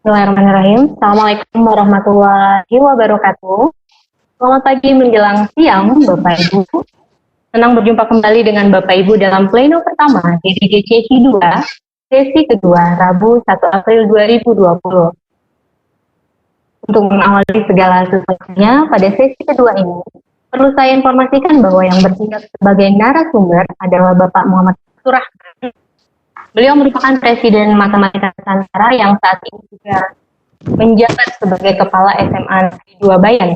Bismillahirrahmanirrahim. Assalamualaikum warahmatullahi wabarakatuh. Selamat pagi menjelang siang, Bapak Ibu. Senang berjumpa kembali dengan Bapak Ibu dalam pleno pertama DDGC 2, sesi kedua, Rabu 1 April 2020. Untuk mengawali segala sesuatunya, pada sesi kedua ini, perlu saya informasikan bahwa yang bertindak sebagai narasumber adalah Bapak Muhammad Surah. Beliau merupakan Presiden Matematika Nusantara yang saat ini juga menjabat sebagai Kepala SMA Negeri 2 Bayan.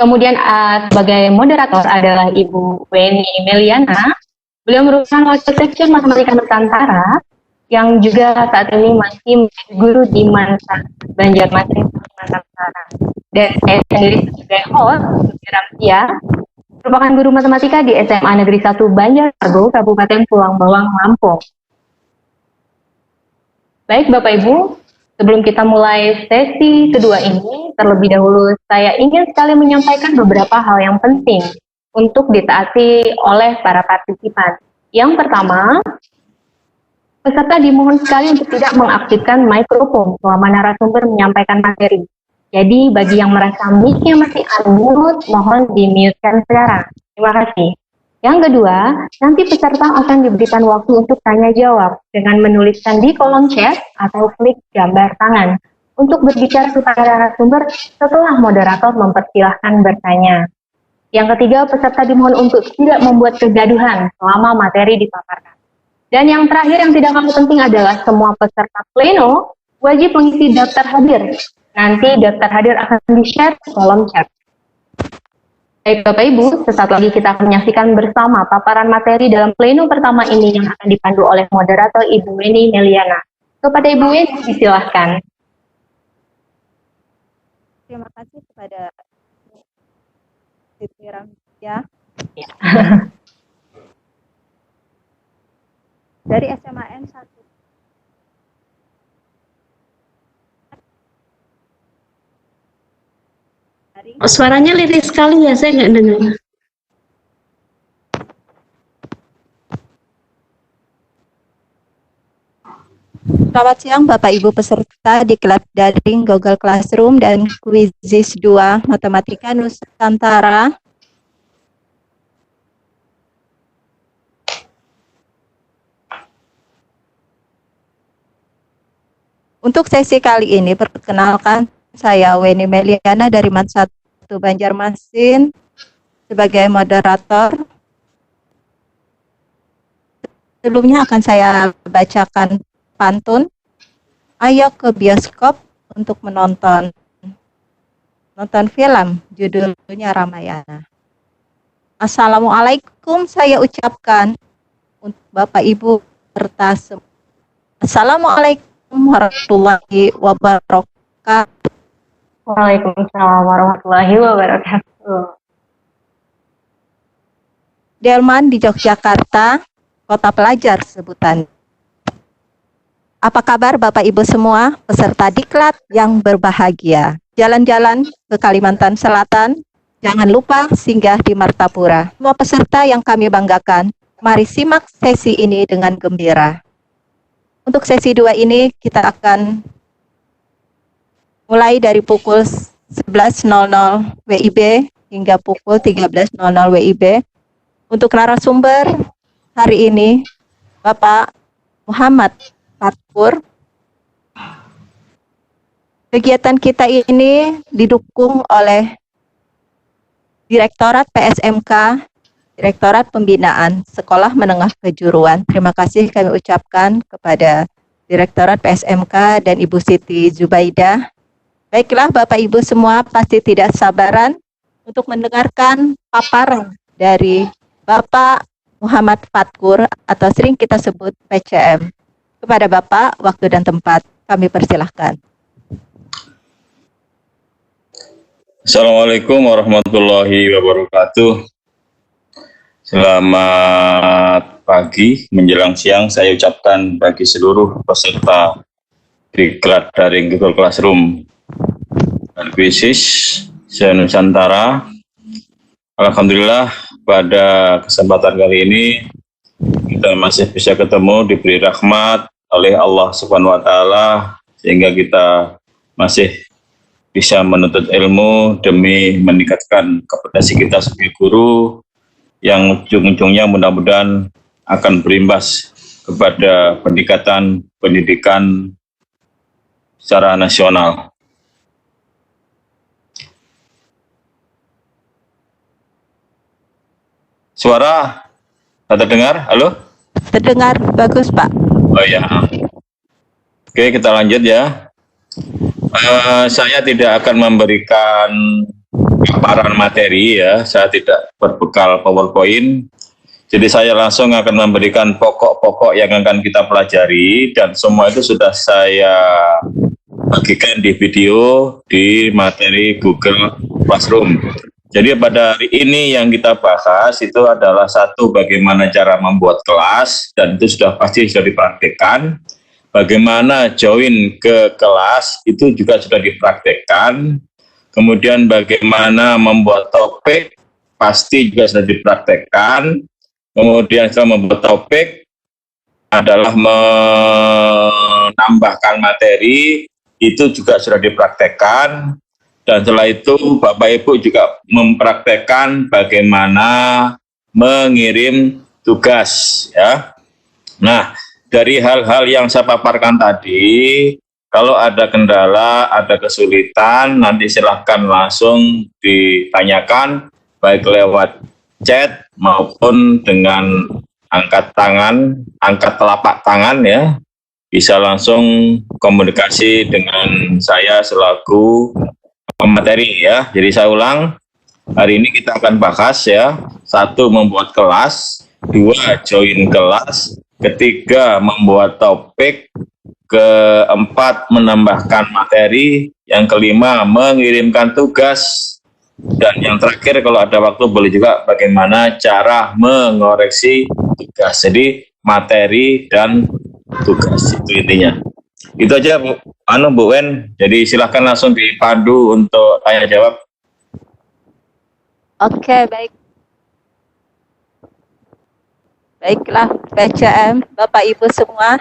Kemudian sebagai moderator adalah Ibu Weni Meliana. Beliau merupakan Wakil Sekjen Matematika Nusantara yang juga saat ini masih menjadi guru di Banjarmasin, Kalimantan Selatan. Dan saya sendiri sebagai host, Suci Ramsia, merupakan guru matematika di SMA Negeri 1 Banjarmasin, Kabupaten Pulang Bawang, Lampung. Baik Bapak Ibu, sebelum kita mulai sesi kedua ini, terlebih dahulu saya ingin sekali menyampaikan beberapa hal yang penting untuk ditaati oleh para partisipan. Yang pertama, peserta dimohon sekali untuk tidak mengaktifkan mikrofon selama narasumber menyampaikan materi. Jadi bagi yang merasa mic-nya masih unmute, mohon di-mute-kan sekarang. Terima kasih. Yang kedua, nanti peserta akan diberikan waktu untuk tanya jawab dengan menuliskan di kolom chat atau klik gambar tangan untuk berbicara kepada narasumber setelah moderator mempersilahkan bertanya. Yang ketiga, peserta dimohon untuk tidak membuat kegaduhan selama materi dipaparkan. Dan yang terakhir yang tidak kalah penting adalah semua peserta pleno wajib mengisi daftar hadir. Nanti daftar hadir akan di-share ke kolom chat. Baik Bapak Ibu, sesaat lagi kita akan menyaksikan bersama paparan materi dalam pleno pertama ini yang akan dipandu oleh moderator Ibu Weni Meliana. Kepada Ibu Weni, disilahkan. Terima kasih kepada Siti Ramsia. Ya. Dari SMAN 1. Suaranya lirih sekali ya, saya nggak dengar. Selamat siang Bapak Ibu peserta di kelas daring Google Classroom dan Quizzes 2 Matematika Nusantara. Untuk sesi kali ini, perkenalkan saya Weni Meliana dari MAN 1 Banjarmasin sebagai moderator. Sebelumnya akan saya bacakan pantun. Ayo ke bioskop untuk nonton film, judulnya Ramayana. Assalamualaikum saya ucapkan untuk Bapak Ibu serta semua. Assalamualaikum warahmatullahi wabarakatuh. Waalaikumsalam warahmatullahi wabarakatuh. Delman di Yogyakarta, kota pelajar sebutan. Apa kabar Bapak Ibu semua, peserta diklat yang berbahagia? Jalan-jalan ke Kalimantan Selatan, jangan lupa singgah di Martapura. Semua peserta yang kami banggakan, mari simak sesi ini dengan gembira. Untuk sesi 2 ini kita akan mulai dari pukul 11.00 WIB hingga pukul 13.00 WIB. Untuk narasumber hari ini, Bapak Muhammad Fatkur. Kegiatan kita ini didukung oleh Direktorat PSMK, Direktorat Pembinaan Sekolah Menengah Kejuruan. Terima kasih kami ucapkan kepada Direktorat PSMK dan Ibu Siti Zubaidah. Baiklah Bapak Ibu semua pasti tidak sabaran untuk mendengarkan paparan dari Bapak Muhammad Fatkur atau sering kita sebut PCM. Kepada Bapak, waktu dan tempat kami persilahkan. Assalamualaikum warahmatullahi wabarakatuh. Selamat pagi menjelang siang saya ucapkan bagi seluruh peserta diklat daring Google Classroom dan Quizzes se-Nusantara. Alhamdulillah pada kesempatan kali ini kita masih bisa ketemu, diberi rahmat oleh Allah Subhanahu wa taala sehingga kita masih bisa menuntut ilmu demi meningkatkan kompetensi kita sebagai guru yang ujung-ujungnya mudah-mudahan akan berimbas kepada peningkatan pendidikan secara nasional. Suara terdengar? Halo? Terdengar bagus, Pak. Oh ya. Oke, kita lanjut ya. Saya tidak akan memberikan paparan materi ya. Saya tidak berbekal PowerPoint. Jadi saya langsung akan memberikan pokok-pokok yang akan kita pelajari dan semua itu sudah saya bagikan di video di materi Google Classroom. Jadi pada hari ini yang kita bahas itu adalah satu, bagaimana cara membuat kelas, dan itu sudah pasti sudah dipraktikkan. Bagaimana join ke kelas itu juga sudah dipraktikkan. Kemudian bagaimana membuat topik pasti juga sudah dipraktikkan. Kemudian setelah membuat topik adalah menambahkan materi, itu juga sudah dipraktekkan. Dan setelah itu Bapak Ibu juga mempraktekkan bagaimana mengirim tugas ya. Nah, dari hal-hal yang saya paparkan tadi, kalau ada kendala, ada kesulitan, nanti silahkan langsung ditanyakan baik lewat chat maupun dengan angkat telapak tangan ya. Bisa langsung komunikasi dengan saya selaku pemateri ya. Jadi saya ulang, hari ini kita akan bahas ya, 1 membuat kelas, 2 join kelas, ketiga membuat topik, keempat menambahkan materi, yang kelima mengirimkan tugas, dan yang terakhir kalau ada waktu boleh juga bagaimana cara mengoreksi tugas. Jadi materi dan tugas itu intinya. Itu aja Bu Wen. Jadi silahkan langsung dipandu untuk tanya jawab. Oke, baik. Baiklah, PCM, Bapak Ibu semua.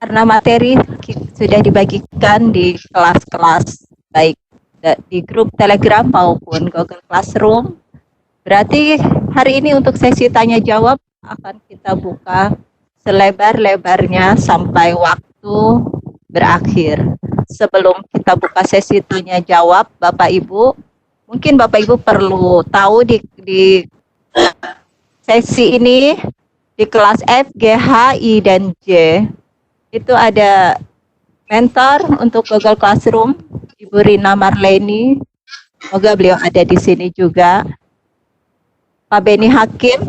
Karena materi sudah dibagikan di kelas-kelas, baik di grup Telegram maupun Google Classroom. Berarti hari ini untuk sesi tanya jawab akan kita buka selebar-lebarnya sampai waktu berakhir. Sebelum kita buka sesi tanya jawab, Bapak Ibu, mungkin Bapak Ibu perlu tahu di sesi ini di kelas F, G, H, I, dan J itu ada mentor untuk Google Classroom, Ibu Rina Marleni. Semoga beliau ada di sini juga. Pak Beni Hakim,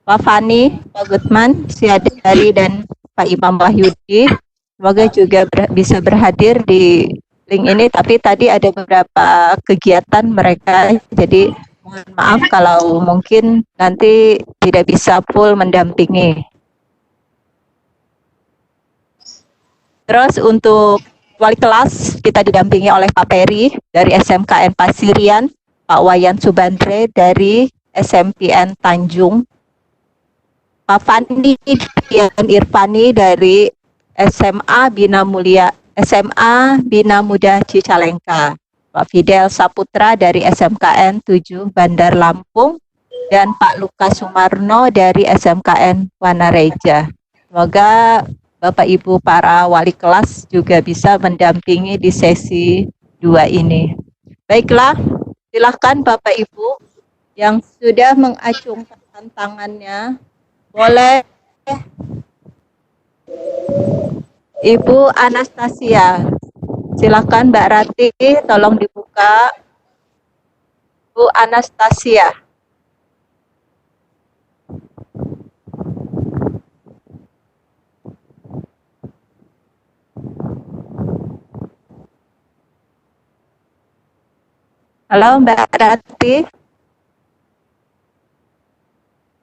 Pak Fani, Pak Gutman, Siadari, dan Pak Imam Wahyudi. Semoga juga bisa berhadir di link ini, tapi tadi ada beberapa kegiatan mereka, jadi mohon maaf kalau mungkin nanti tidak bisa full mendampingi. Terus untuk wali kelas kita didampingi oleh Pak Peri dari SMKN Pasirian, Pak Wayan Subandre dari SMPN Tanjung, Pak Fandi dan Irfani dari SMA Bina Muda Cicalengka, Pak Fidel Saputra dari SMKN 7 Bandar Lampung, dan Pak Lukas Sumarno dari SMKN Wanareja. Semoga Bapak Ibu para wali kelas juga bisa mendampingi di sesi 2 ini. Baiklah, silakan Bapak Ibu yang sudah mengacungkan tangannya, boleh Ibu Anastasia. Silakan Mbak Rati, tolong dibuka. Bu Anastasia. Halo Mbak Rati.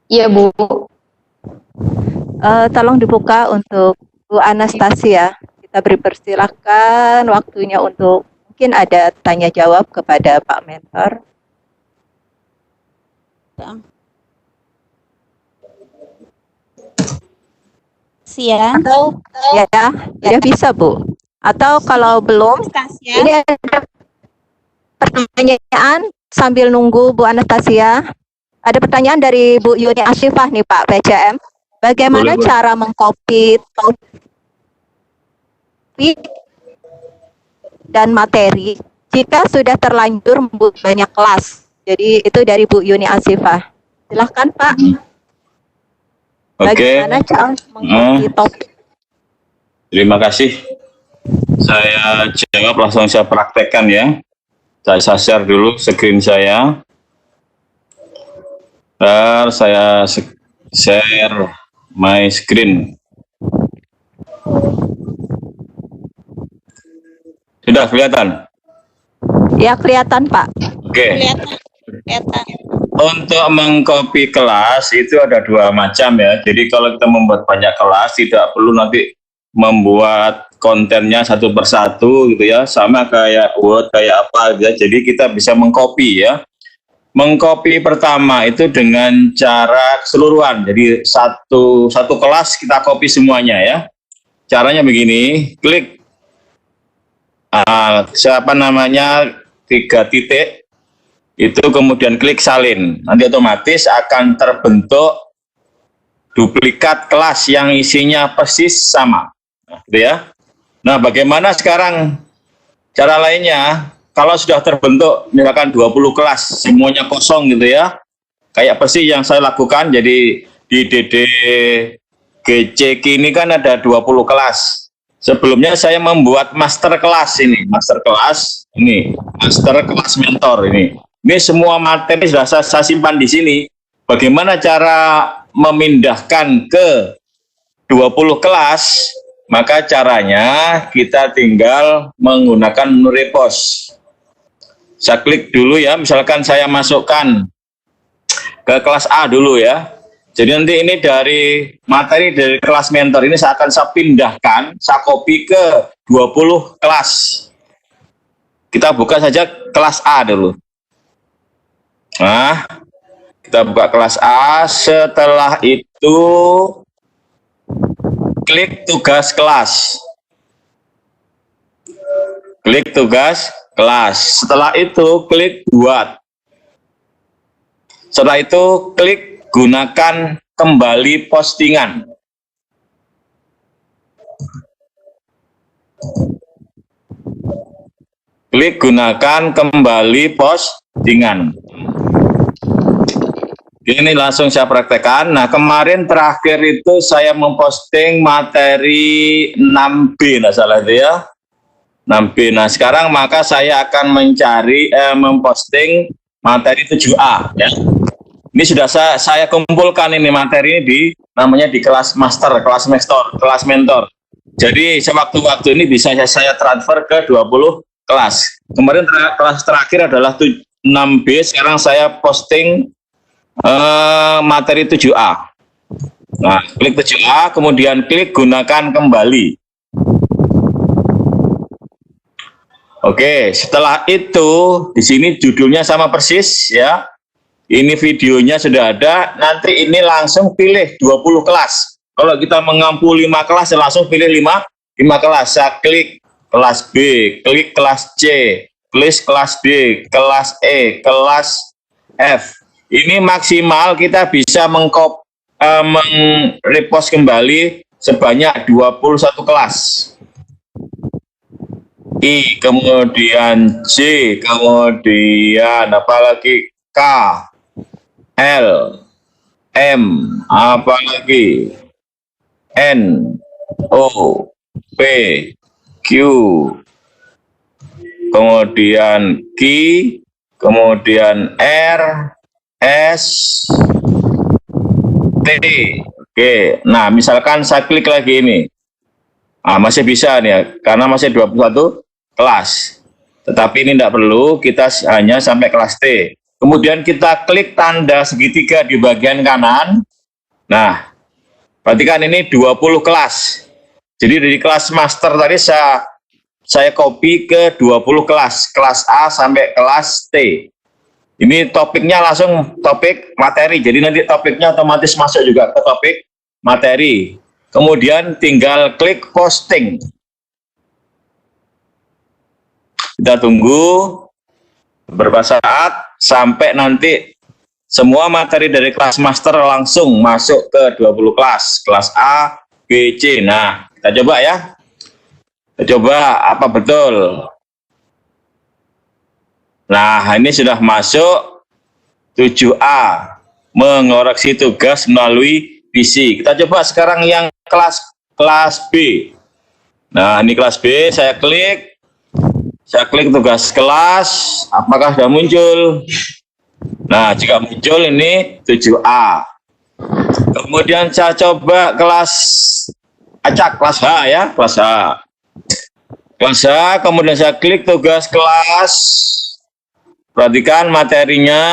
Iya Bu. Tolong dibuka untuk Bu Anastasia. Kita beri persilakan waktunya untuk mungkin ada tanya jawab kepada Pak Mentor. Sian. Atau ya bisa Bu. Atau kalau belum, Anastasia. ini ada pertanyaan sambil nunggu Bu Anastasia. Ada pertanyaan dari Bu Yuni Asifah nih Pak PCM. Bagaimana Boleh, Bu. cara mengcopy topik dan materi jika sudah terlanjur membuat banyak kelas? Jadi itu dari Bu Yuni Asifah. Silahkan Pak. Oke. Bagaimana cara mengcopy topik? Terima kasih. Saya jawab langsung, saya praktekkan ya. Saya share dulu screen saya. Bentar, saya share my screen. Sudah kelihatan? Ya kelihatan Pak. Oke. Kelihatan. Untuk mengcopy kelas itu ada dua macam ya. Jadi kalau kita membuat banyak kelas, tidak perlu nanti membuat kontennya satu persatu gitu ya, sama kayak Word kayak apa gitu ya. Jadi kita bisa mengcopy ya. Mengcopy pertama itu dengan cara keseluruhan. Jadi satu kelas kita copy semuanya ya. Caranya begini, klik siapa namanya 3 titik. Itu kemudian klik salin, nanti otomatis akan terbentuk duplikat kelas yang isinya persis sama, nah, gitu ya. Nah, bagaimana sekarang cara lainnya? Kalau sudah terbentuk misalkan 20 kelas, semuanya kosong gitu ya, kayak persis yang saya lakukan. Jadi di DDGC ini kan ada 20 kelas. Sebelumnya saya membuat master kelas master kelas mentor ini. Ini semua materi sudah saya simpan di sini. Bagaimana cara memindahkan ke 20 kelas? Maka caranya kita tinggal menggunakan menu repost. Saya klik dulu ya, misalkan saya masukkan ke kelas A dulu ya. Jadi nanti ini dari materi dari kelas mentor ini saya pindahkan, saya copy ke 20 kelas. Kita buka saja kelas A dulu. Nah, kita buka kelas A, setelah itu klik tugas kelas. Klik tugas kelas. Setelah itu klik buat. Setelah itu klik gunakan kembali postingan. Klik gunakan kembali postingan. Ini langsung saya praktekkan. Nah, kemarin terakhir itu saya memposting materi 6B, nggak salah itu ya. 6B. Nah, sekarang maka saya akan mencari, memposting materi 7A. Ya. Ini sudah saya kumpulkan ini materi di namanya di kelas master, kelas mentor. Jadi sewaktu-waktu ini bisa saya transfer ke 20 kelas. Kemarin kelas terakhir adalah 6B, sekarang saya posting materi 7A. Nah, klik 7A, kemudian klik gunakan kembali. Oke, setelah itu di sini judulnya sama persis ya. Ini videonya sudah ada. Nanti ini langsung pilih 20 kelas. Kalau kita mengampu 5 kelas, langsung pilih 5 kelas. Saya klik kelas B, klik kelas C, klik kelas D, kelas E, kelas F. Ini maksimal kita bisa repost kembali sebanyak 21 kelas. I, kemudian J, kemudian apalagi K, L, M, apalagi N, O, P, Q, kemudian Q, kemudian R, S, T. Oke, nah misalkan saya klik lagi ini, masih bisa nih ya, karena masih 21 kelas. Tetapi ini tidak perlu, kita hanya sampai kelas T. Kemudian kita klik tanda segitiga di bagian kanan. Nah, perhatikan ini 20 kelas. Jadi dari kelas master tadi saya copy ke 20 kelas A sampai kelas T. Ini topiknya langsung topik materi, jadi nanti topiknya otomatis masuk juga ke topik materi. kemudian tinggal klik posting. Kita tunggu beberapa saat sampai nanti semua materi dari kelas master langsung masuk ke 20 kelas A, B, C. Nah, kita coba ya. Kita coba apa betul. Nah, ini sudah masuk 7A, mengoreksi tugas melalui PC. Kita coba sekarang yang kelas B. Nah, ini kelas B, saya klik tugas kelas, apakah sudah muncul? Nah, jika muncul ini 7A. Kemudian saya coba kelas acak, kelas H ya, kelas H. Kelas H, kemudian saya klik tugas kelas. Perhatikan materinya.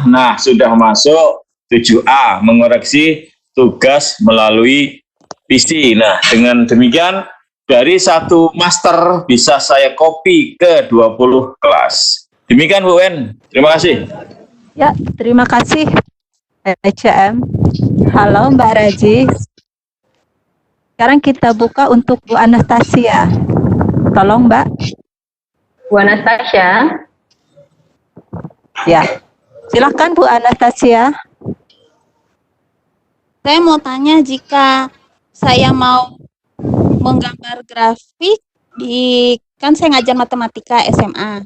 Nah, sudah masuk 7A, mengoreksi tugas melalui PC. Nah, dengan demikian dari satu master bisa saya copy ke 20 kelas. Demikian Bu Wen. Terima kasih. Ya, terima kasih ECM. Halo Mbak Raji. Sekarang kita buka untuk Bu Anastasia. Tolong Mbak. Bu Anastasia. Ya, silakan Bu Anastasia. Saya mau tanya, jika saya mau menggambar grafik kan saya ngajar matematika SMA.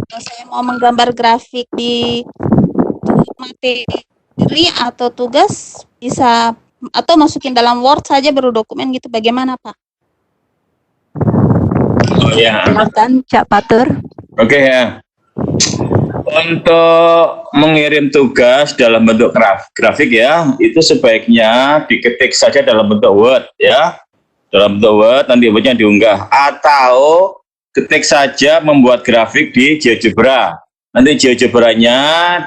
Kalau saya mau menggambar grafik di materi atau tugas, bisa atau masukin dalam Word saja baru dokumen gitu, bagaimana Pak? Oh ya. Silakan Cak Patur. Oke ya. Untuk mengirim tugas dalam bentuk grafik ya, itu sebaiknya diketik saja dalam bentuk Word ya. Dalam bentuk Word, nanti Wordnya diunggah. Atau ketik saja membuat grafik di GeoGebra. Nanti GeoGebra-nya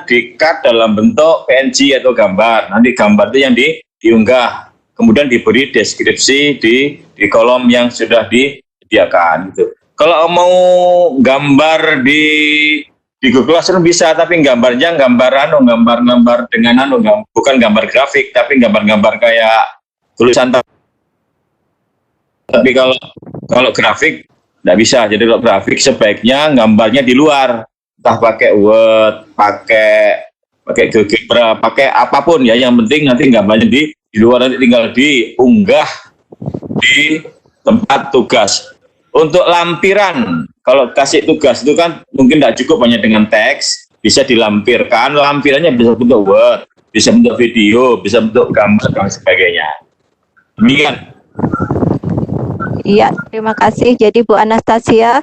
di-cut dalam bentuk PNG atau gambar. Nanti gambar itu yang diunggah. Kemudian diberi deskripsi di kolom yang sudah disediakan. Gitu. Kalau mau gambar di Google Classroom bisa, tapi gambarnya gambar dengan bukan gambar grafik, tapi gambar-gambar kayak tulisan. Tapi kalau grafik tidak bisa. Jadi kalau grafik sebaiknya gambarnya di luar, entah pakai Word, pakai GeoGebra, pakai apapun ya. Yang penting nanti gambarnya di luar, nanti tinggal diunggah di tempat tugas. Untuk lampiran, kalau kasih tugas itu kan mungkin tidak cukup hanya dengan teks, bisa dilampirkan. Lampirannya bisa bentuk Word, bisa bentuk video, bisa bentuk gambar dan sebagainya. Demikian. Iya, terima kasih. Jadi Bu Anastasia,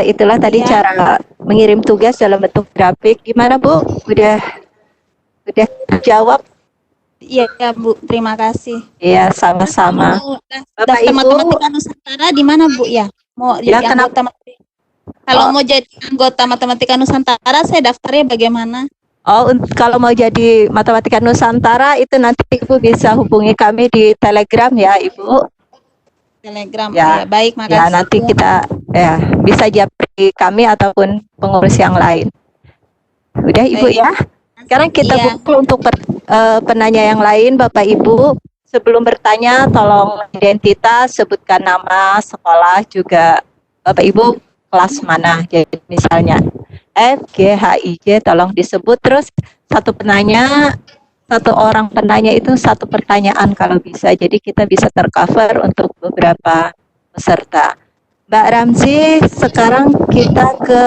itulah tadi cara mengirim tugas dalam bentuk grafik. Gimana Bu? Udah jawab? Iya Bu, terima kasih. Iya, sama-sama. Daftar Bapak, Ibu, Matematika Nusantara di mana Bu ya? Mau ya, jadi anggota Kalau mau jadi anggota Matematika Nusantara, saya daftarnya bagaimana? Oh, kalau mau jadi Matematika Nusantara itu nanti Ibu bisa hubungi kami di Telegram ya, Ibu. Telegram. Ya, Ya baik, makasih. Ya, nanti kita bisa japri kami ataupun pengurus yang lain. Udah Ibu Baik. ya. Sekarang kita buka untuk penanya yang lain, Bapak Ibu. Sebelum bertanya, tolong identitas, sebutkan nama, sekolah, juga Bapak Ibu kelas mana. Jadi misalnya F, G, H, I, J, tolong disebut. Terus satu orang penanya itu satu pertanyaan kalau bisa. Jadi kita bisa tercover untuk beberapa peserta. Mbak Ramzi, sekarang kita ke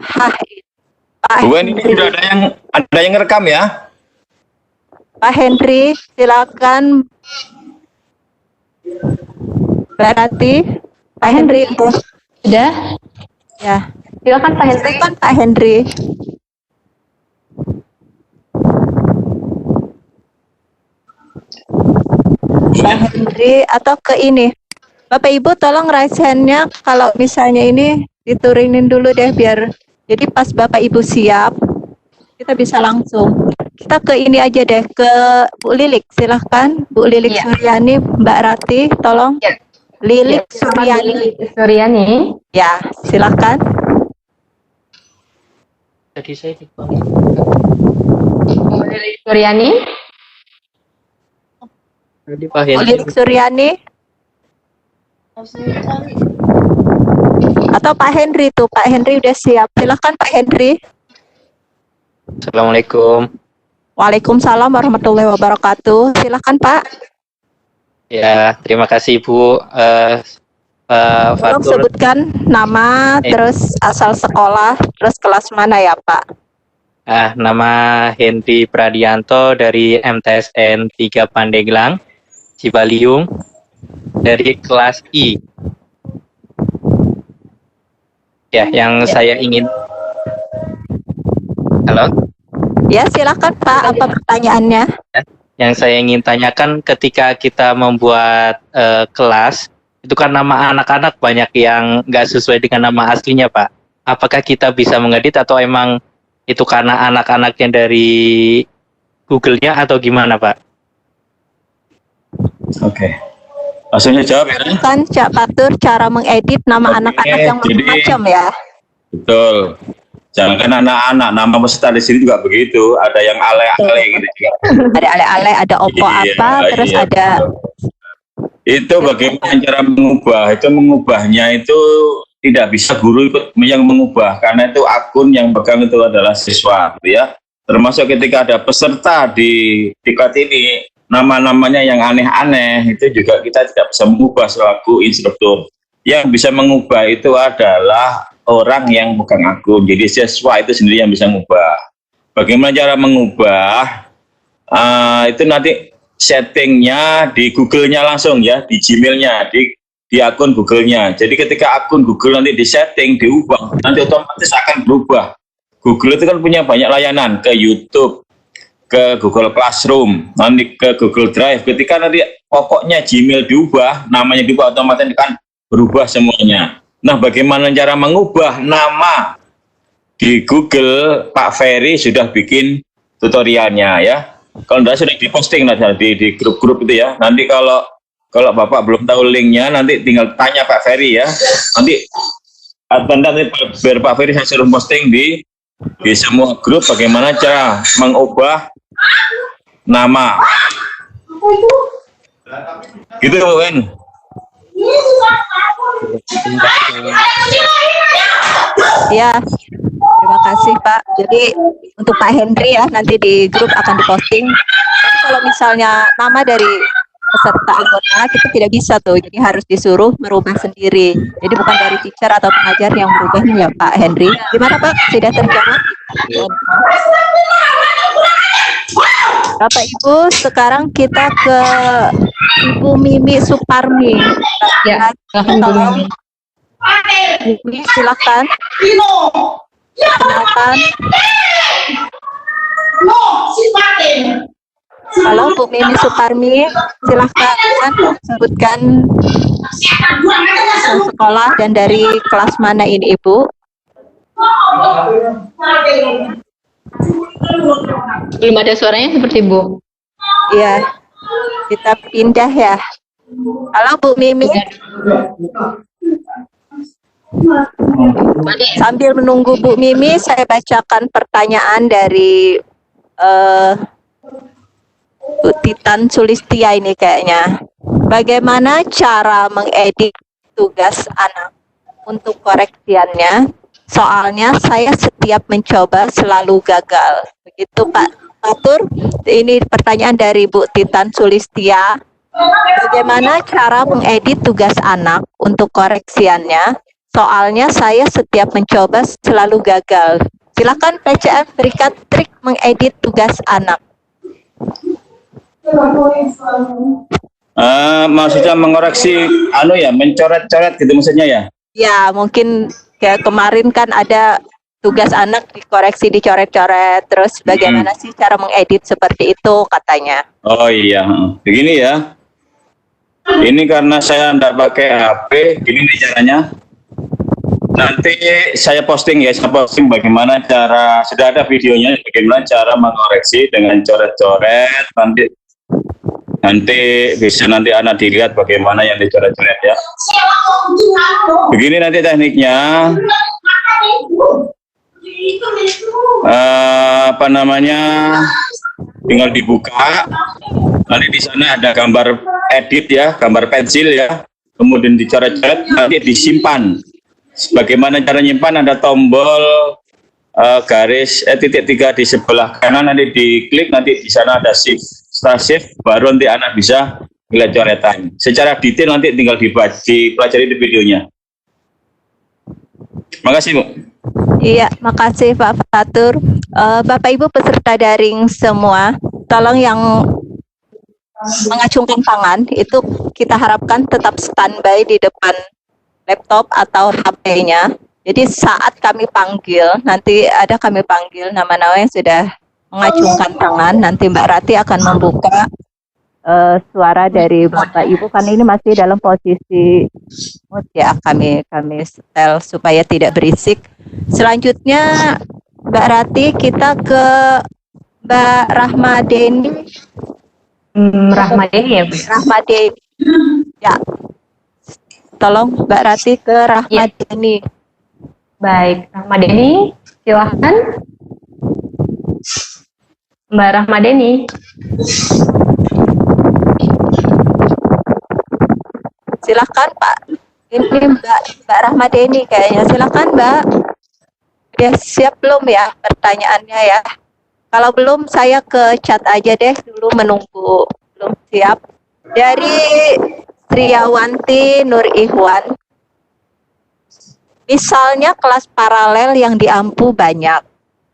H. Bu Wen, ini sudah ada yang ngerekam ya? Pak Henry, silakan. Mbak Rati, Pak Henry, Sudah? ya. Silakan Pak Henry. Silakan Pak Henry. Pak Henry atau ke ini. Bapak Ibu tolong raise hand-nya kalau misalnya ini diturunin dulu deh biar jadi pas Bapak Ibu siap kita bisa langsung. Kita ke ini aja deh, ke Bu Lilik, silahkan Bu Lilik Suryani, Mbak Rati, tolong. Lilik Suryani. Ya, silahkan. Tadi saya di Bu Lilik Suryani. Tadi Pak Bu Hendri. Lilik Suryani atau Pak Henry tuh. Pak Henry udah siap. Silakan Pak Henry. Assalamualaikum. Waalaikumsalam warahmatullahi wabarakatuh. Silakan Pak. Ya, terima kasih Bu. Tolong Fatul. sebutkan nama, terus asal sekolah, terus kelas mana ya Pak? Nama Hendri Pradianto dari MTSN 3 Pandeglang, Cibaliung, dari kelas I. Ya, yang saya ingin. Halo? Ya silakan Pak, apa pertanyaannya? Yang saya ingin tanyakan ketika kita membuat kelas, itu kan nama anak-anak banyak yang nggak sesuai dengan nama aslinya, Pak. Apakah kita bisa mengedit atau emang itu karena anak-anaknya dari Google-nya atau gimana, Pak? Oke. Langsung saya jawab ya. Kan Cak Fatur cara mengedit nama Oke, anak-anak yang jadi- macam-macam ya. Betul. Jangan anak-anak, nama peserta di sini juga begitu. Ada yang ale-ale gitu juga. Ada ale-ale, ada opo Iya, apa, terus iya, ada betul. Itu bagaimana cara mengubah? Itu mengubahnya itu tidak bisa guru ikut yang mengubah karena itu akun yang pegang itu adalah siswa, gitu ya. Termasuk ketika ada peserta di tiket ini nama-namanya yang aneh-aneh itu juga kita tidak bisa mengubah selaku instruktur. Yang bisa mengubah itu adalah orang yang pegang akun. Jadi siswa itu sendiri yang bisa mengubah. Bagaimana cara mengubah? Itu nanti settingnya di Google-nya langsung ya, di Gmail-nya, di akun Google-nya. Jadi ketika akun Google nanti disetting, diubah, nanti otomatis akan berubah. Google itu kan punya banyak layanan, ke YouTube, ke Google Classroom, nanti ke Google Drive. Ketika nanti pokoknya Gmail diubah, namanya diubah, otomatis kan berubah semuanya. Nah, bagaimana cara mengubah nama di Google? Pak Ferry sudah bikin tutorialnya ya. Kalau tidak sudah diposting di grup-grup itu ya. Nanti kalau Bapak belum tahu linknya, nanti tinggal tanya Pak Ferry ya. Nanti biar Pak Ferry saya suruh posting di semua grup bagaimana cara mengubah nama. Gitu kan? ya. Terima kasih Pak. Jadi untuk Pak Henry ya nanti di grup akan diposting. Tapi kalau misalnya nama dari peserta anggota kita tidak bisa tuh, jadi harus disuruh merubah sendiri. Jadi bukan dari teacher atau pengajar yang merubahnya ya Pak Henry. Gimana Pak? Sudah terjawab? Bapak Ibu, sekarang kita ke Ibu Mimi Suparmi. Ya, Tolong Mimi, silakan. Silakan. Halo Bu Mimi Suparmi, silahkan sebutkan sekolah dan dari kelas mana ini Ibu? belum ada suaranya seperti Bu. Ya, kita pindah ya. Halo Bu Mimi, sambil menunggu Bu Mimi, saya bacakan pertanyaan dari Bu Titan Sulistia ini kayaknya. Bagaimana cara mengedit tugas anak untuk koreksiannya? Soalnya saya setiap mencoba selalu gagal. Begitu Pak Fatur. Ini pertanyaan dari Bu Titan Sulistia. Bagaimana cara mengedit tugas anak untuk koreksiannya? Soalnya saya setiap mencoba selalu gagal. Silakan PCM berikan trik mengedit tugas anak. Maksudnya mengoreksi mencoret-coret gitu maksudnya ya? Ya, mungkin kayak kemarin kan ada tugas anak dikoreksi, dicoret-coret, terus bagaimana sih cara mengedit seperti itu katanya. Oh iya, begini ya. Ini karena saya tidak pakai HP, gini nih caranya. Nanti saya posting bagaimana cara, sudah ada videonya bagaimana cara mengoreksi dengan coret-coret, nanti bisa nanti anak dilihat bagaimana yang dicoret-coret ya. Begini nanti tekniknya. Tinggal dibuka Nanti di sana ada gambar edit ya, gambar pensil ya, kemudian dicoret-coret, nanti disimpan. Bagaimana cara nyimpan? Ada tombol garis titik 3 di sebelah kanan, nanti diklik, nanti di sana ada save. Setelah save, baru nanti anak bisa melihat coretan. Secara detail nanti tinggal dipelajari di videonya. Makasih, Bu. Iya, makasih Pak Fatur. Bapak Ibu peserta daring semua, tolong yang mengacungkan tangan itu kita harapkan tetap standby di depan laptop atau HP-nya. Jadi saat kami panggil, nanti ada kami panggil nama-nama yang sudah mengacungkan tangan, nanti Mbak Rati akan membuka suara dari Bapak Ibu karena ini masih dalam posisi mute ya, kami setel supaya tidak berisik. Selanjutnya Mbak Rati, kita ke Mbak Rahmadeni. Rahmadeni ya, Bu? Rahmadeni. Ya. Tolong Mbak Rati ke Rahmadeni. Baik, Rahmadeni, silahkan. Mbak Rahmadeni. Silahkan Pak. Ini Mbak Rahmadeni kayaknya. Silahkan Mbak. Udah siap belum ya pertanyaannya ya? Kalau belum saya ke chat aja deh dulu menunggu. Belum siap. Dari Triawanti Nur Ihwan. Misalnya kelas paralel yang diampu banyak.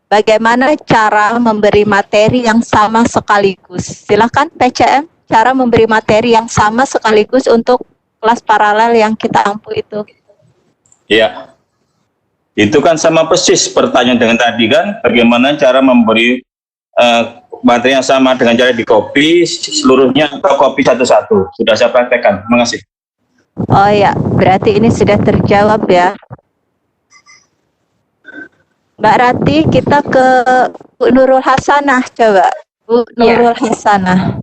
Bagaimana cara memberi materi yang sama sekaligus? Silahkan PCM, cara memberi materi yang sama sekaligus untuk kelas paralel yang kita ampu itu. Ya, itu kan sama persis pertanyaan dengan tadi kan, bagaimana cara memberi materi yang sama dengan cara di copy seluruhnya atau copy satu-satu. Sudah saya praktekkan, terima kasih. Oh ya, berarti ini sudah terjawab ya. Mbak Rati, kita ke Bu Nurul Hasanah coba. Bu Nurul Hasanah.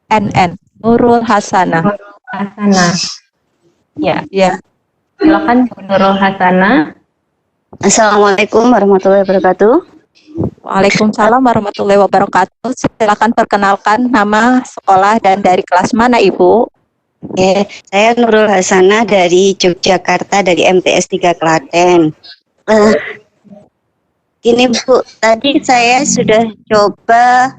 NN. Nurul Hasanah. Hasanah. Ya, Ya. silakan Bu Nurul Hasanah. Assalamualaikum warahmatullahi wabarakatuh. Waalaikumsalam warahmatullahi wabarakatuh. Silakan perkenalkan nama, sekolah, dan dari kelas mana Ibu? Ya, saya Nurul Hasanah dari Yogyakarta, dari MTS 3 Klaten. Gini Bu, tadi saya sudah coba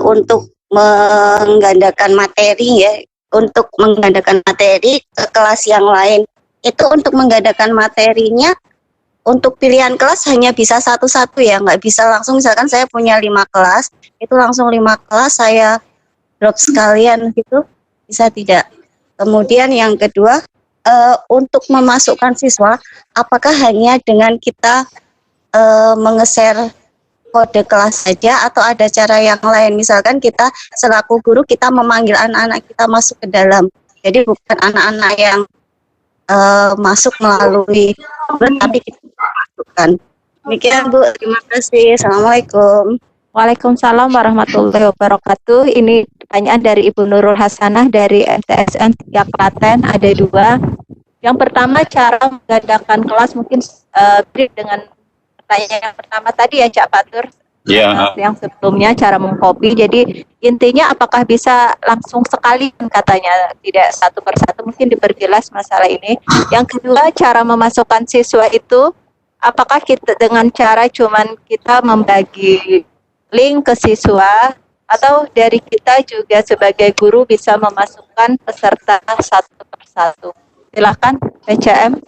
untuk menggandakan materi ya, untuk menggandakan materi ke kelas yang lain. Itu untuk menggandakan materinya, untuk pilihan kelas hanya bisa satu-satu ya, nggak bisa langsung, misalkan saya punya 5 kelas, itu langsung 5 kelas saya drop sekalian gitu, bisa tidak? Kemudian yang kedua, untuk memasukkan siswa, apakah hanya dengan kita menge-share kode kelas saja atau ada cara yang lain? Misalkan kita selaku guru kita memanggil anak-anak kita masuk ke dalam, jadi bukan anak-anak yang masuk melalui tapi kita masukkan. Demikian Bu, terima kasih. Assalamualaikum. Waalaikumsalam warahmatullahi wabarakatuh. Ini pertanyaan dari Ibu Nurul Hasanah dari MTSN 3 Klaten, ada 2. Yang pertama, cara menggandakan kelas, mungkin break dengan pertanyaan yang pertama tadi ya Cak Fatur. Ya. Yang sebelumnya cara mengcopy. Jadi intinya apakah bisa langsung sekali katanya, tidak satu persatu, mungkin diperjelas masalah ini. Yang kedua, cara memasukkan siswa itu apakah kita dengan cara cuman kita membagi link ke siswa atau dari kita juga sebagai guru bisa memasukkan peserta satu persatu. Silakan PCM.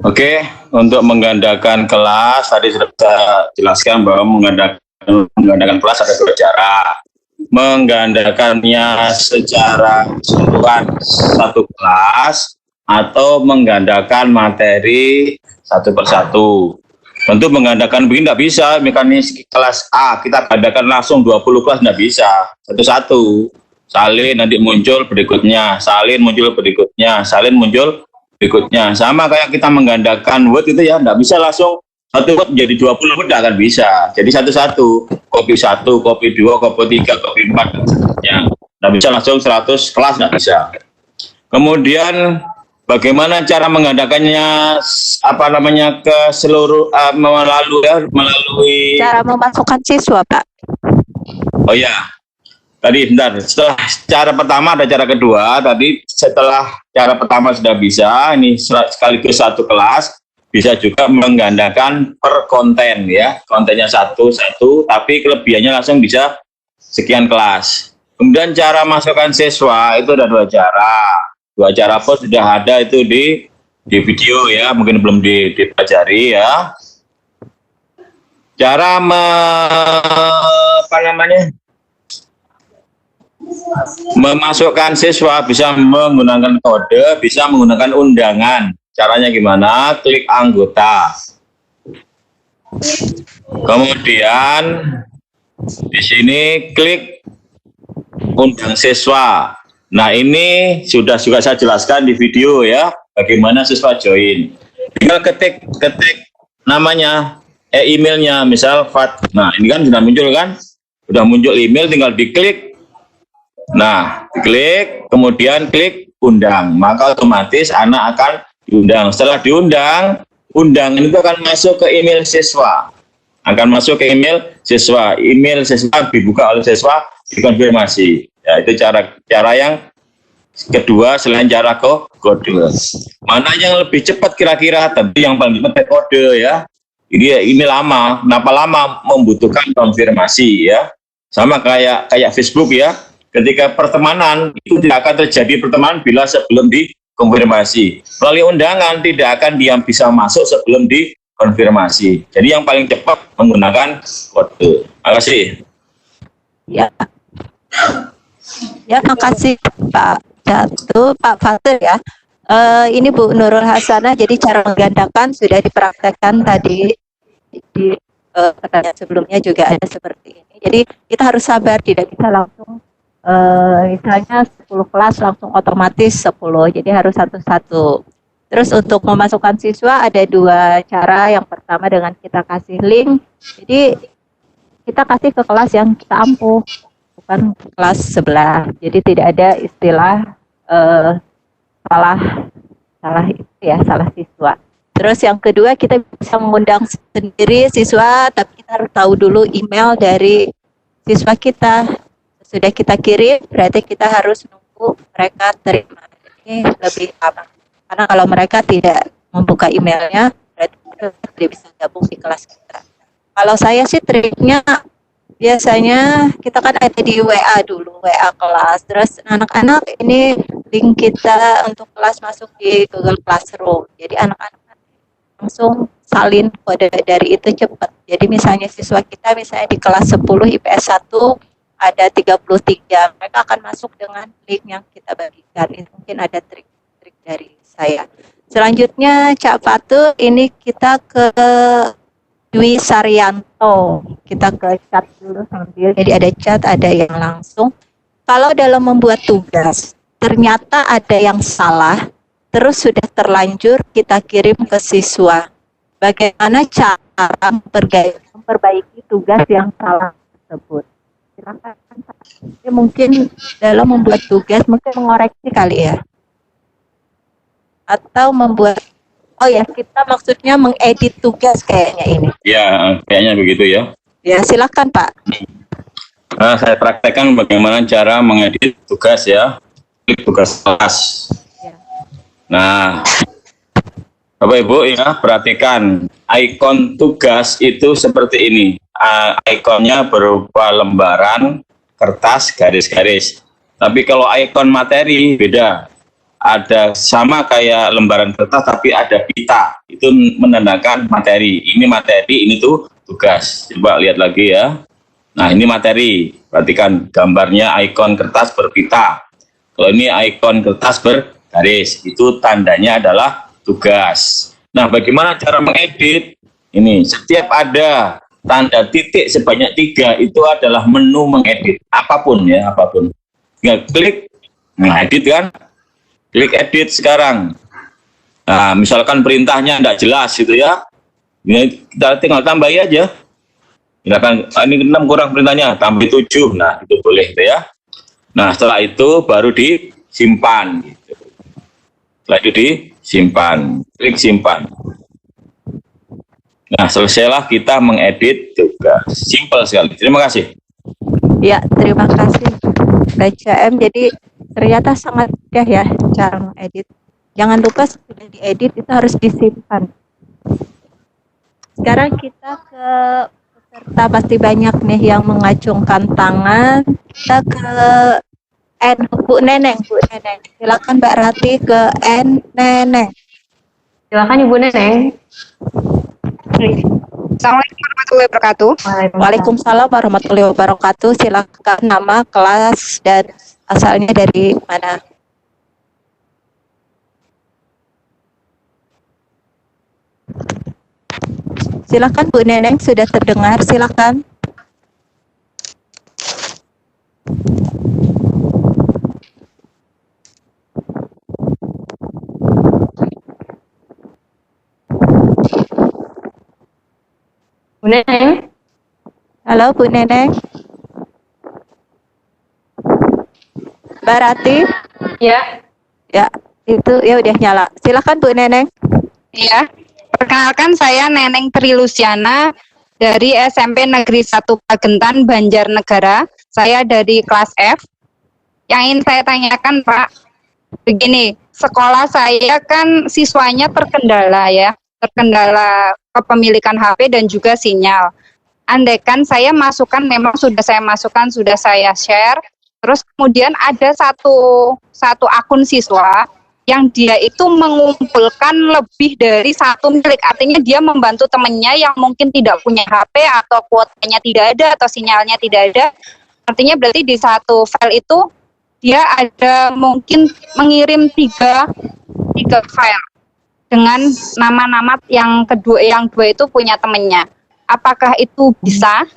Oke, untuk menggandakan kelas tadi sudah saya jelaskan bahwa menggandakan kelas ada 2 cara. Menggandakannya secara keseluruhan satu kelas atau menggandakan materi satu persatu. Tentu menggandakan begini tidak bisa, mekanis kelas A kita gandakan langsung 20 kelas tidak bisa, satu-satu. Salin nanti muncul berikutnya, salin muncul berikutnya, salin muncul berikutnya. Sama kayak kita menggandakan Word itu ya, tidak bisa langsung satu Word menjadi 20 Word, tidak akan bisa. Jadi satu-satu, copy 1, copy 2, copy 3, copy 4, dan seterusnya. Tidak bisa langsung 100 kelas, tidak bisa. Kemudian bagaimana cara menggandakannya ke seluruh melalui Cara memasukkan siswa, Pak. oh ya, tadi bentar, setelah cara pertama ada cara kedua. Tadi setelah cara pertama sudah bisa, ini sekaligus satu kelas, bisa juga menggandakan per konten ya, kontennya satu, tapi kelebihannya langsung bisa sekian kelas. Kemudian cara masukkan siswa itu ada dua cara pun sudah ada itu di video ya, mungkin belum dipelajari ya. Cara memasukkan siswa bisa menggunakan kode, bisa menggunakan undangan. Caranya gimana? Klik anggota. Kemudian di sini klik undang siswa. Nah, ini sudah juga saya jelaskan di video ya, bagaimana siswa join. Tinggal ketik namanya, emailnya, misal Fat. Nah, ini kan sudah muncul kan? Sudah muncul email, tinggal diklik. Nah, diklik, kemudian klik undang. Maka otomatis anak akan diundang. Setelah diundang, undangan itu akan masuk ke email siswa. Email siswa dibuka oleh siswa, dikonfirmasi. Ya, itu cara yang kedua selain cara kode. Mana yang lebih cepat kira-kira? Tentu yang paling cepat kode ya. Ini lama. Kenapa lama? Membutuhkan konfirmasi ya. Sama kayak Facebook ya. Ketika pertemanan itu tidak akan terjadi pertemanan bila sebelum dikonfirmasi. Melalui undangan tidak akan dia bisa masuk sebelum dikonfirmasi. Jadi yang paling cepat menggunakan kode. Terima kasih. Ya. Ya, makasih Pak Jatuh, Pak Fatul ya. Ini Bu Nurul Hasanah, jadi cara menggandakan sudah dipraktekkan tadi di pertanyaan sebelumnya juga ada seperti ini. Jadi kita harus sabar, tidak bisa langsung misalnya 10 kelas langsung otomatis 10, jadi harus satu-satu. Terus untuk memasukkan siswa ada dua cara. Yang pertama dengan kita kasih link, jadi kita kasih ke kelas yang kita ampuh, bukan kelas sebelah. Jadi tidak ada istilah salah siswa. Terus yang kedua, kita bisa mengundang sendiri siswa, tapi kita harus tahu dulu email dari siswa kita. Sudah kita kirim, berarti kita harus nunggu mereka terima. Ini lebih aman. Karena kalau mereka tidak membuka emailnya, berarti mereka tidak bisa gabung di kelas kita. Kalau saya sih triknya, biasanya kita kan ada di WA dulu, WA kelas. Terus anak-anak ini link kita untuk kelas masuk di Google Classroom. Jadi anak-anak langsung salin kode dari itu cepat. Jadi misalnya siswa kita misalnya di kelas 10 IPS 1 ada 33, mereka akan masuk dengan link yang kita bagikan. Ini mungkin ada trik-trik dari saya. Selanjutnya Cak Fatu, ini kita ke Dwi Saryanto. Kita ke chat dulu sambil, jadi ada chat, ada yang langsung. Kalau dalam membuat tugas, ternyata ada yang salah, terus sudah terlanjur kita kirim ke siswa. Bagaimana cara memperbaiki tugas yang salah tersebut? Silakan. Ya, mungkin dalam membuat tugas, mungkin mengoreksi kali ya. Atau membuat, oh ya, kita maksudnya mengedit tugas kayaknya ini. Ya, kayaknya begitu ya. Ya, silakan Pak. Saya praktekkan bagaimana cara mengedit tugas ya. Tugas kelas. Ya. Nah, Bapak Ibu ya, perhatikan ikon tugas itu seperti ini. Ikonnya berupa lembaran, kertas, garis-garis. Tapi kalau ikon materi beda. Ada sama kayak lembaran kertas tapi ada pita. Itu menandakan materi. Ini materi, ini tuh tugas. Coba lihat lagi ya. Nah, ini materi. Perhatikan gambarnya ikon kertas berpita. Kalau ini ikon kertas bergaris, itu tandanya adalah tugas. Nah, bagaimana cara mengedit? Ini, setiap ada tanda titik sebanyak 3 itu adalah menu mengedit. Apapun ya, apapun. Tinggal klik, mengedit kan? Klik edit sekarang. Nah, misalkan perintahnya tidak jelas gitu ya. Ini kita tinggal tambahi aja. Misalkan ini 6 kurang perintahnya, tambah 7. Nah, itu boleh gitu ya. Nah, setelah itu baru disimpan gitu. Setelah itu disimpan. Klik simpan. Nah, selesailah kita mengedit tugas. Simpel sekali. Terima kasih. Ya, terima kasih Baca M. Jadi ternyata sangat mudah ya cara mengedit. Jangan lupa sudah diedit itu harus disimpan. Sekarang kita ke peserta, pasti banyak nih yang mengacungkan tangan. Kita ke N, Bu Neneng. Silakan Mbak Rati ke N Neneng. Silakan Ibu Neneng. Assalamualaikum warahmatullahi wabarakatuh. Waalaikumsalam warahmatullahi wabarakatuh. Silakan nama, kelas, dan asalnya dari mana. Silakan Bu Neneng, sudah terdengar. Silakan. Bu Neneng. Halo Bu Neneng. Mbak Rati. Ya. Ya, itu ya udah nyala. Silakan Bu Neneng. Iya, perkenalkan saya Neneng Tri Luciana dari SMP Negeri 1 Pagentan, Banjarnegara. Saya dari kelas F. Yang ingin saya tanyakan Pak, begini, sekolah saya kan siswanya terkendala ya, terkendala kepemilikan HP dan juga sinyal. Andaikan saya masukkan, memang sudah saya masukkan, sudah saya share, terus kemudian ada satu akun siswa yang dia itu mengumpulkan lebih dari satu milik, artinya dia membantu temannya yang mungkin tidak punya HP atau kuotanya tidak ada atau sinyalnya tidak ada. Artinya berarti di satu file itu dia ada mungkin mengirim tiga file dengan nama-nama yang dua itu punya temannya. Apakah itu bisa?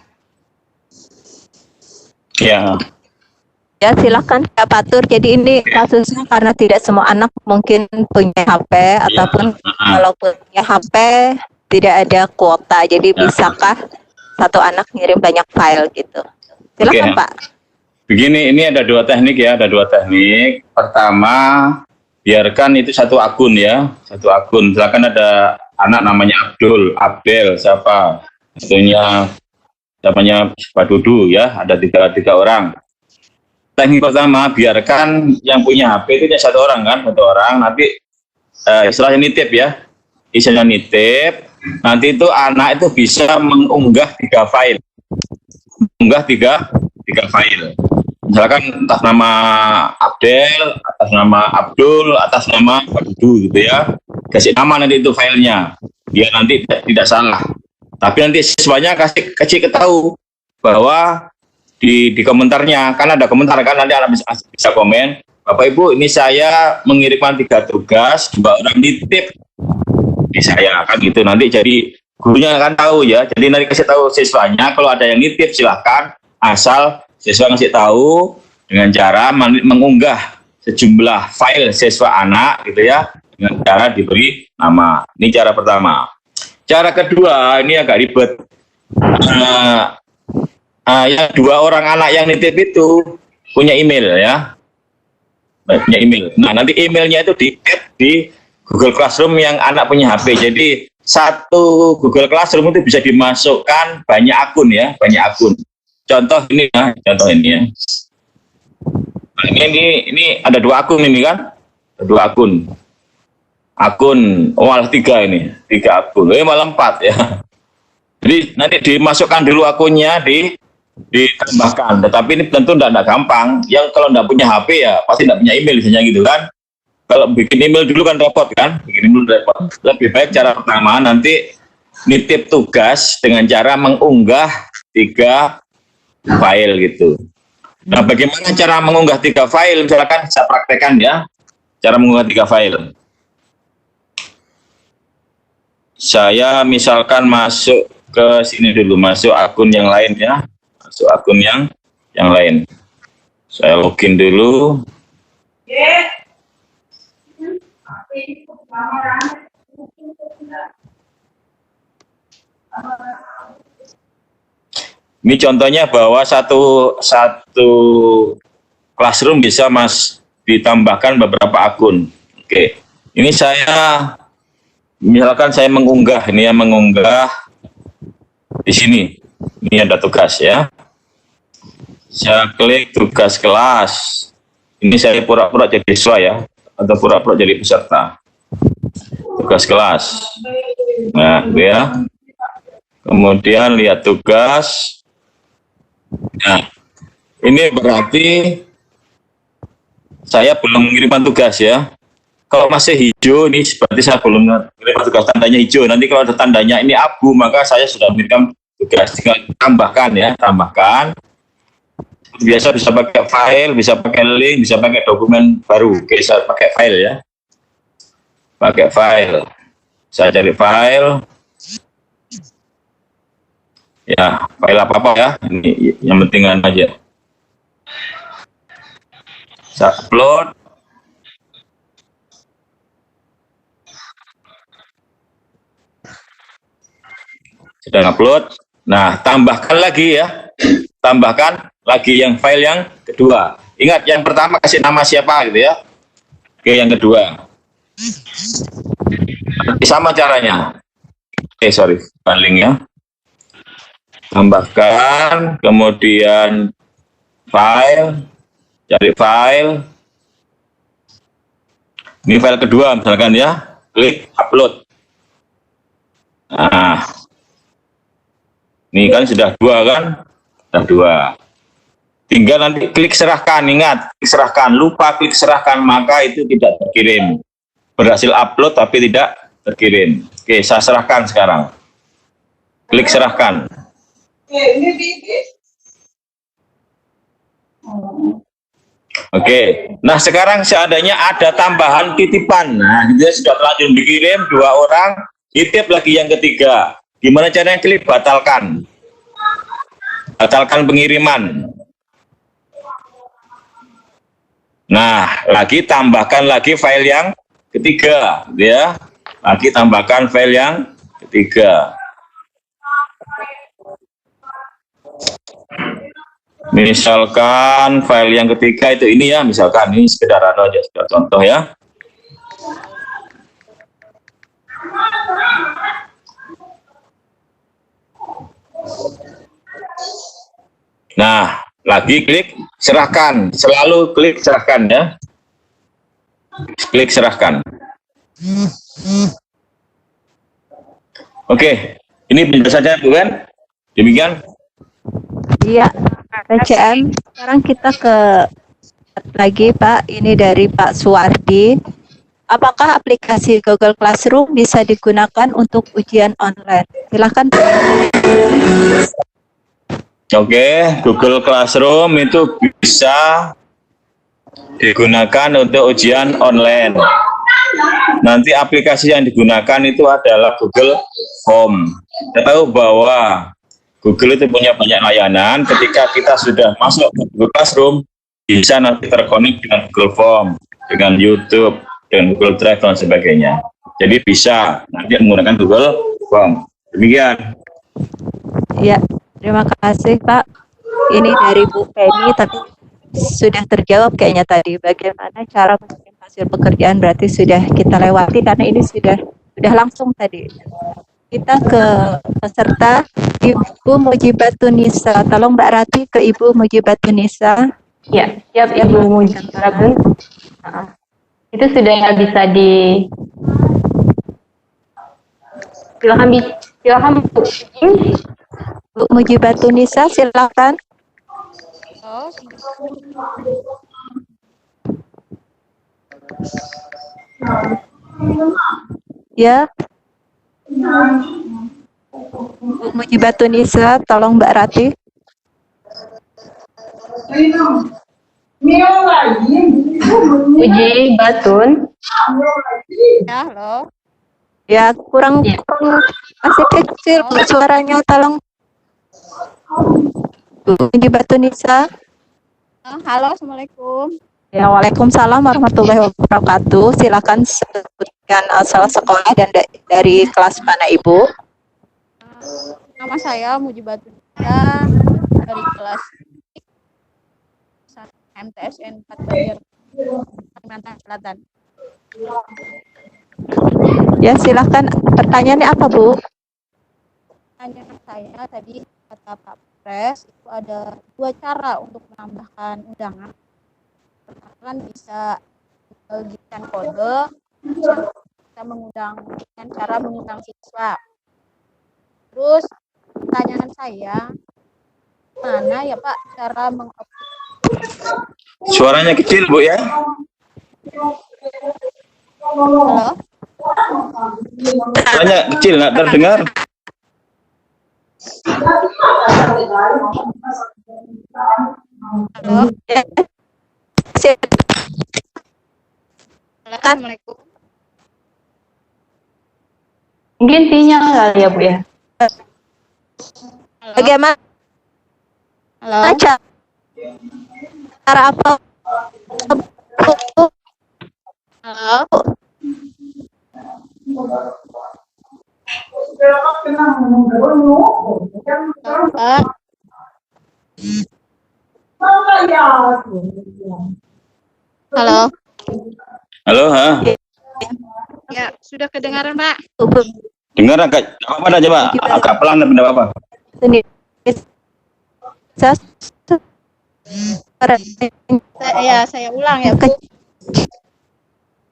Ya. Ya, silakan Pak Patur. Jadi ini kasusnya karena tidak semua anak mungkin punya HP ataupun kalau punya HP tidak ada kuota. Jadi bisakah satu anak ngirim banyak file gitu? Silakan Pak. Begini, ini ada dua teknik ya, ada dua teknik. Pertama, biarkan itu satu akun ya, satu akun. Misalkan ada anak namanya Abdel, siapa? Satunya namanya Pak Dudu ya, ada tiga orang. Teknik pertama, biarkan yang punya HP itu satu orang kan, nanti istilahnya nitip ya, isinya nitip, nanti itu anak itu bisa mengunggah tiga file, tiga file. Misalkan atas nama Abdel, atas nama Abdul, atas nama Pak Dudu gitu ya, kasih nama nanti itu filenya, dia nanti tidak salah. Tapi nanti siswanya kasih ketahui bahwa di komentarnya, kan ada komentar kan, nanti anak bisa komen, Bapak Ibu ini saya mengirimkan 3 tugas, 2 orang nitip di saya kan gitu. Nanti jadi gurunya akan tahu ya, jadi nanti kasih tahu siswanya kalau ada yang nitip silahkan, asal siswa ngasih tahu dengan cara mengunggah sejumlah file siswa anak gitu ya, dengan cara diberi nama. Ini cara pertama. Cara kedua ini agak ribet. Yang 2 orang anak yang nitip itu punya email ya, punya email. Nah nanti emailnya itu di-add di Google Classroom yang anak punya HP. Jadi satu Google Classroom itu bisa dimasukkan banyak akun ya, banyak akun. Contoh ini ya, Nah, ini ada 2 akun ini kan, ada 2 akun. Malah 3 ini, 3 akun, malah 4 ya. Jadi nanti dimasukkan dulu akunnya, ditambahkan. Tetapi ini tentu tidak gampang. Yang kalau tidak punya HP ya pasti tidak punya email misalnya gitu kan. Kalau bikin email dulu kan repot kan, Lebih baik cara pertama nanti nitip tugas dengan cara mengunggah 3 file gitu. Nah, bagaimana cara mengunggah 3 file? Misalkan saya praktekkan ya, cara mengunggah 3 file. Saya misalkan masuk ke sini dulu, masuk akun yang lain ya, masuk akun yang lain. Saya login dulu. Ini contohnya bahwa satu classroom bisa ditambahkan beberapa akun. Oke, ini saya misalkan saya mengunggah ini ya, mengunggah di sini. Ini ada tugas ya. Saya klik tugas kelas. Ini saya pura-pura jadi siswa ya, atau pura-pura jadi peserta. Tugas kelas. Nah, gitu ya. Kemudian lihat tugas. Nah, ini berarti saya belum mengirimkan tugas ya. Kalau masih hijau, ini berarti saya belum mengirimkan tugas, tandanya hijau. Nanti kalau ada tandanya ini abu, maka saya sudah mengirimkan tugas. Tinggal tambahkan ya, tambahkan. Biasa bisa pakai file, bisa pakai link, bisa pakai dokumen baru. Oke, saya pakai file ya. Pakai file. Saya cari file. Ya, file apa-apa ya. Ini yang penting aja. Saya upload. Sedang upload. Nah, tambahkan lagi ya. Tambahkan lagi yang file yang kedua. Ingat, yang pertama kasih nama siapa gitu ya. Oke, yang kedua. Nanti sama caranya. Sorry, bukan link ya. Tambahkan, kemudian file, cari file. Ini file kedua misalkan ya. Klik upload. Nah, ini kan sudah dua kan? Sudah dua. Tinggal nanti klik serahkan, ingat, klik serahkan, lupa klik serahkan, maka itu tidak terkirim. Berhasil upload tapi tidak terkirim. Oke, saya serahkan sekarang. Klik serahkan. Oke, nah sekarang seandainya ada tambahan titipan, nah dia sudah terlanjur dikirim 2 orang, titip lagi yang ketiga. Gimana caranya? Klik batalkan. Batalkan pengiriman. Nah, lagi tambahkan lagi file yang ketiga, ya. Lagi tambahkan file yang ketiga. Misalkan file yang ketiga itu ini ya, misalkan ini sekedar aja, sekedar contoh ya. Nah, lagi klik serahkan, selalu klik serahkan ya. Klik serahkan. Oke, ini benar saja bukan? Demikian. Iya, PCM. Sekarang kita ke lagi Pak, ini dari Pak Suwardi. Apakah aplikasi Google Classroom bisa digunakan untuk ujian online? Silakan. Oke, Google Classroom itu bisa digunakan untuk ujian online. Nanti aplikasi yang digunakan itu adalah Google Form. Kita tahu bahwa Google itu punya banyak layanan. Ketika kita sudah masuk ke Google Classroom, bisa nanti terkonek dengan Google Form, dengan YouTube, dengan Google Drive dan sebagainya. Jadi bisa nanti menggunakan Google Form. Demikian. Ya, terima kasih Pak. Ini dari Bu Penny, tapi sudah terjawab kayaknya tadi. Bagaimana cara mengirim hasil pekerjaan berarti sudah kita lewati karena ini sudah langsung tadi. Kita ke peserta Ibu Mujibatunisa. Tolong Mbak Rati ke Ibu Mujibatunisa. Ya, siap Ibu Mujibatun. Itu sudah bisa di. Silakan Bu Mujibatunisa, silakan. Ya. Bu Mujibatunisa, tolong Mbak Rati. Uji Batun. Ya, halo. Ya, kurang masih kecil suaranya, tolong. Bu Mujibatunisa. Halo, Assalamualaikum. Ya, Waalaikumsalam warahmatullahi wabarakatuh. Silakan sebutkan asal sekolah dan dari kelas mana Ibu? Nama saya Mujibatunisa dari kelas MTSN 4 Banjar, Kalimantan Selatan. Ya, silakan. Pertanyaannya apa, Bu? Tanya saya tadi kata Pak Express itu ada 2 cara untuk menambahkan undangan. Pertama kan bisa bagikan kode, bisa mengundang dengan cara mengundang siswa. Terus pertanyaan saya, mana ya Pak cara Suaranya kecil, Bu ya. Halo? Suaranya kecil, nggak terdengar. Halo? Assalamualaikum. Mungkin sinyal kali ya Bu ya. Halo? Bagaimana Halo? cara apa? Halo? Pak? Halo? Halo, Ya, sudah kedengaran Pak? dengar agak apa aja, Pak? Agak pelan tapi enggak apa-apa. Saya ulang ya, Bu.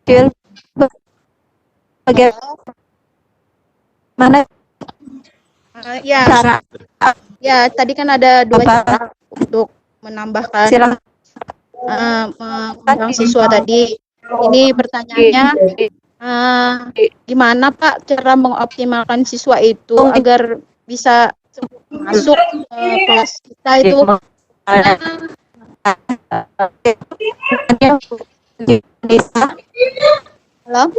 Kecil. Bagaimana Ya, cara? ya tadi kan ada 2 Apa? cara untuk menambahkan Silakan. mengundang siswa tadi. Ini pertanyaannya, gimana Pak cara mengoptimalkan siswa itu agar bisa masuk kelas kita itu? Halo?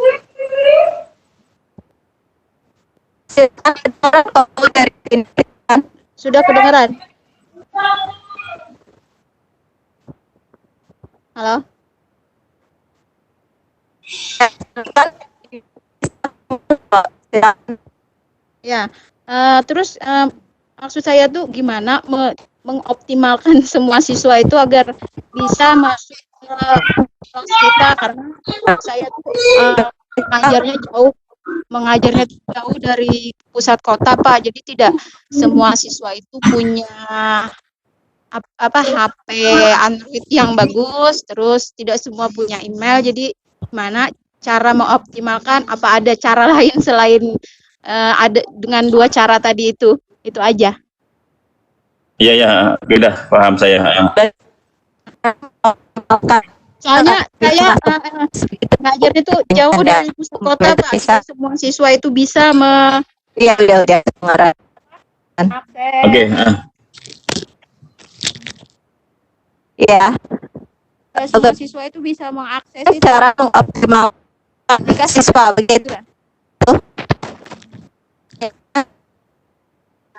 Sudah kedengaran? Halo? Ya, terus maksud saya tuh gimana mengoptimalkan semua siswa itu agar bisa masuk ke kelas kita, karena saya tuh mengajarnya jauh dari pusat kota Pak, jadi tidak semua siswa itu punya HP Android yang bagus, terus tidak semua punya email. Jadi gimana cara mengoptimalkan? Apa ada cara lain selain ada dengan 2 cara tadi itu aja? Iya, ya, beda, paham saya. Soalnya saya ngajarnya tuh jauh dari pusat kota Pak, jadi semua siswa itu bisa Iya, udah dengar. mengakses. Oke, Iya, Semua siswa itu bisa mengakses itu. cara mengoptimalkan Aplikasi siswa begitu.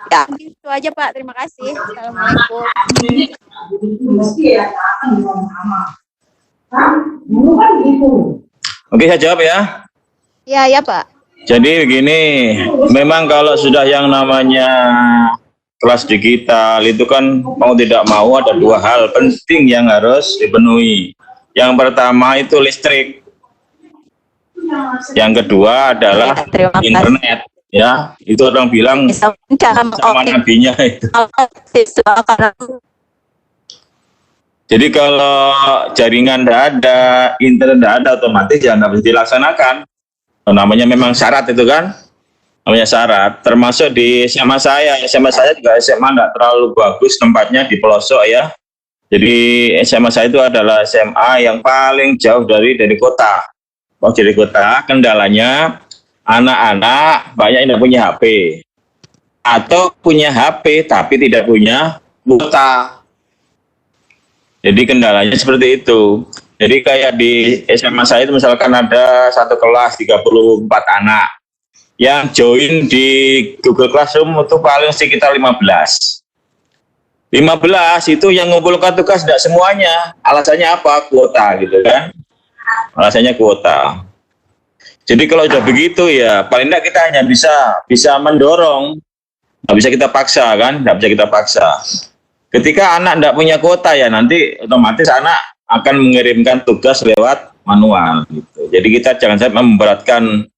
Ya. Mungkin itu aja Pak, terima kasih. Assalamualaikum. oke, saya jawab ya. Ya Pak. Jadi begini, memang kalau sudah yang namanya kelas digital itu kan mau tidak mau ada 2 hal penting yang harus dipenuhi. Yang pertama itu listrik. Yang kedua adalah Terima kasih. internet. Ya, itu orang bilang Cara sama nabinya itu. siswa karena Jadi kalau jaringan tidak ada, internet tidak ada, otomatis ya nggak bisa dilaksanakan. Namanya memang syarat itu kan, namanya syarat. Termasuk di SMA saya juga SMA tidak terlalu bagus tempatnya di pelosok ya. Jadi SMA saya itu adalah SMA yang paling jauh dari kota. Oh, dari kota, kendalanya anak-anak banyak yang tidak punya HP. Atau punya HP tapi tidak punya kuota. Jadi kendalanya seperti itu. Jadi kayak di SMA saya itu misalkan ada satu kelas 34 anak. Yang join di Google Classroom itu paling sekitar 15 itu yang ngumpulkan tugas tidak semuanya. Alasannya apa? Kuota gitu kan. Alasannya kuota. Jadi kalau sudah begitu ya paling tidak kita hanya bisa mendorong. Nggak bisa kita paksa kan, nggak bisa kita paksa. Ketika anak tidak punya kuota ya nanti otomatis anak akan mengirimkan tugas lewat manual gitu. Jadi kita jangan sampai memberatkan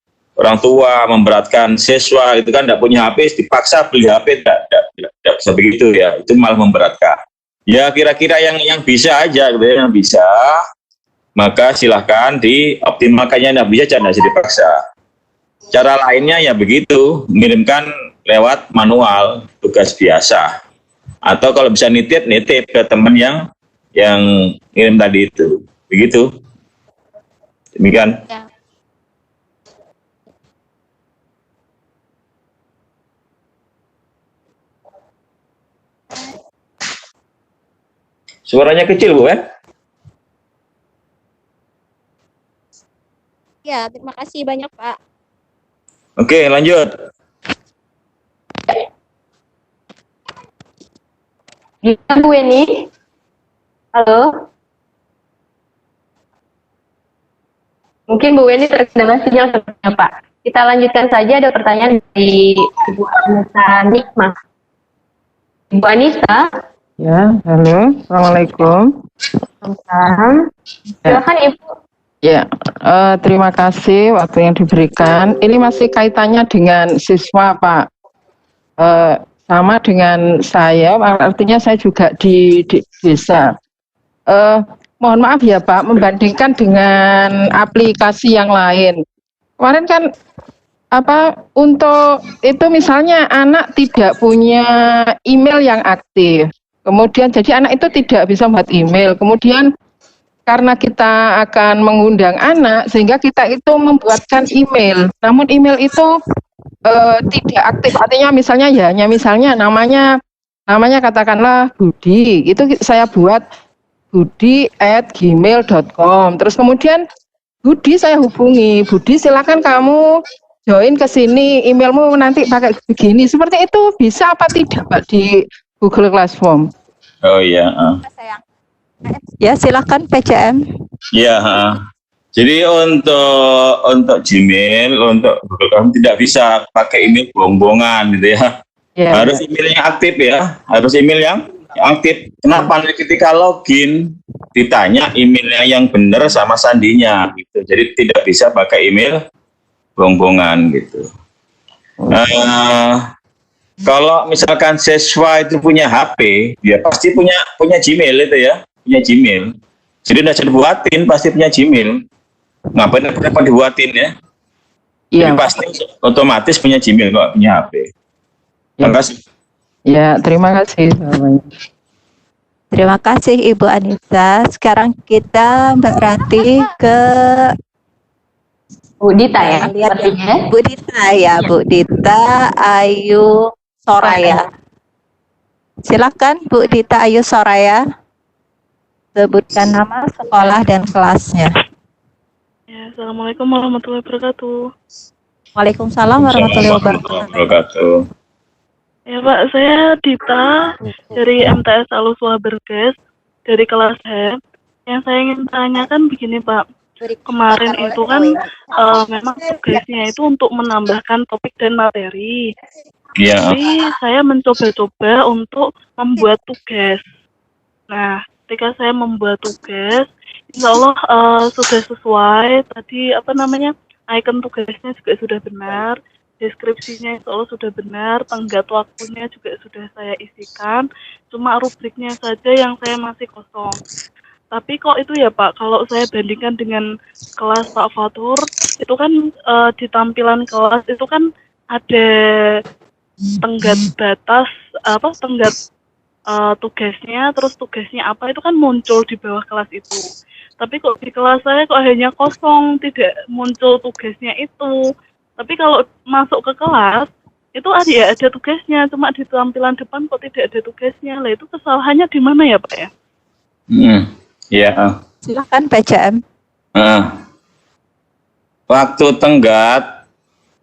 orang tua memberatkan siswa itu kan tidak punya HP, dipaksa beli HP, tidak bisa begitu ya, itu malah memberatkan. Ya kira-kira yang bisa aja, gitu ya, yang bisa, maka silahkan dioptimalkannya, yang bisa jangan dipaksa. Cara lainnya ya begitu, mengirimkan lewat manual, tugas biasa. Atau kalau bisa nitip ke teman yang ngirim tadi itu. Begitu. Demikian. Ya. Suaranya kecil, Bu, kan? Ya, terima kasih banyak, Pak. Oke, lanjut. Gimana Bu Weni? Halo? Mungkin Bu Weni terkendala sinyal sepertinya Pak. Kita lanjutkan saja, ada pertanyaan dari Ibu Anissa Nikmah. Ibu Anissa? Ya, halo, Assalamualaikum. Selamat. Silakan Ibu. Ya, terima kasih waktu yang diberikan. Ini masih kaitannya dengan siswa, Pak. Sama dengan saya, artinya saya juga di desa. Mohon maaf ya Pak, membandingkan dengan aplikasi yang lain. Kemarin kan untuk itu misalnya anak tidak punya email yang aktif. Kemudian jadi anak itu tidak bisa membuat email. Kemudian karena kita akan mengundang anak, sehingga kita itu membuatkan email. Namun email itu tidak aktif. Artinya misalnya namanya katakanlah Budi. Itu saya buat budi@gmail.com. Terus kemudian Budi saya hubungi. Budi silakan kamu join ke sini, emailmu nanti pakai begini. Seperti itu bisa apa tidak Pak di Google Classroom? Oh iya. Ya, silakan PCM. Ya. Jadi untuk Gmail, untuk Google Classroom tidak bisa pakai email bohong-bohongan gitu ya. Harus email yang aktif ya. Harus email yang aktif. Kenapa ketika login ditanya emailnya yang benar sama sandinya gitu. Jadi tidak bisa pakai email bohong-bohongan gitu. Kalau misalkan siswa itu punya HP, dia pasti punya Gmail itu ya, punya Gmail. Jadi udah dibuatin, pasti punya Gmail. Ngapain repot dibuatin ya? Jadi pasti otomatis punya Gmail kalau punya HP. Terima kasih. Ya, terima kasih. Terima kasih Ibu Anissa. Sekarang kita Mbak Rati ke Bu Dita ya. Lihat Bu Dita ya, Bu Dita Ayu Soraya. Silakan Bu Dita Ayu Soraya. Sebutkan nama, sekolah dan kelasnya. Ya, Assalamualaikum warahmatullahi wabarakatuh. Waalaikumsalam warahmatullahi wabarakatuh. Ya Pak, saya Dita dari MTS Alus Waberges dari kelas H. Yang saya ingin tanyakan begini Pak, kemarin itu kan memang tugasnya itu untuk menambahkan topik dan materi. Tapi saya mencoba-coba untuk membuat tugas. Nah, ketika saya membuat tugas, insya Allah sudah sesuai. Tadi icon tugasnya juga sudah benar, deskripsinya insya Allah sudah benar, tenggat waktunya juga sudah saya isikan. Cuma rubriknya saja yang saya masih kosong. Tapi kok itu ya Pak, kalau saya bandingkan dengan kelas Pak Fatur, itu kan di tampilan kelas itu kan ada tenggat batas, tenggat tugasnya, terus tugasnya apa itu kan muncul di bawah kelas itu. Tapi kok di kelas saya kok hanya kosong, tidak muncul tugasnya itu. Tapi kalau masuk ke kelas, itu ada tugasnya, cuma di tampilan depan kok tidak ada tugasnya. Lah itu kesalahannya di mana ya Pak ya? Iya. Silakan PCM. Waktu tenggat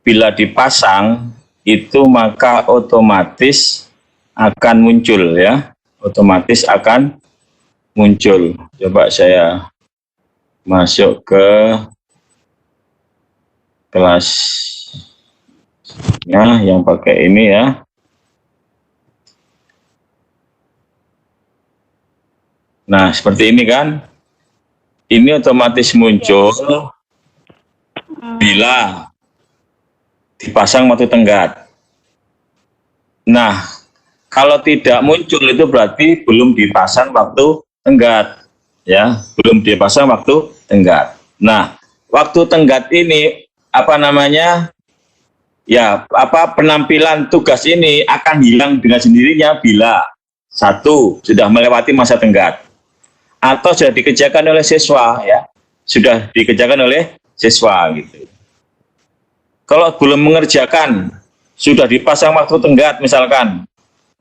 bila dipasang itu maka otomatis akan muncul ya, otomatis akan muncul. Coba saya masuk ke kelasnya yang pakai ini ya. Nah, seperti ini kan. Ini otomatis muncul bila dipasang waktu tenggat. Nah, kalau tidak muncul itu berarti belum dipasang waktu tenggat, ya, belum dipasang waktu tenggat. Nah, waktu tenggat ini penampilan tugas ini akan hilang dengan sendirinya bila satu sudah melewati masa tenggat atau sudah dikerjakan oleh siswa, ya, sudah dikerjakan oleh siswa gitu. Kalau belum mengerjakan, sudah dipasang waktu tenggat misalkan,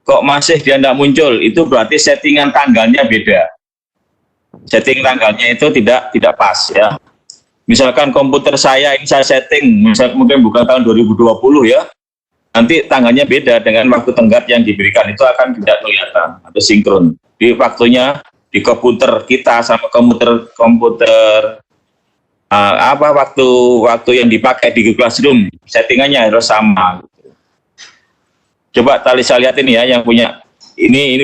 kok masih dia tidak muncul, itu berarti settingan tanggalnya beda. Setting tanggalnya itu tidak pas, ya. Misalkan komputer saya ini saya setting, mungkin bukan tahun 2020 ya, nanti tanggalnya beda dengan waktu tenggat yang diberikan, itu akan tidak kelihatan atau sinkron. Di waktunya di komputer kita sama komputer waktu yang dipakai di Google Classroom settingannya harus sama. Coba Talisa lihat ini ya, yang punya ini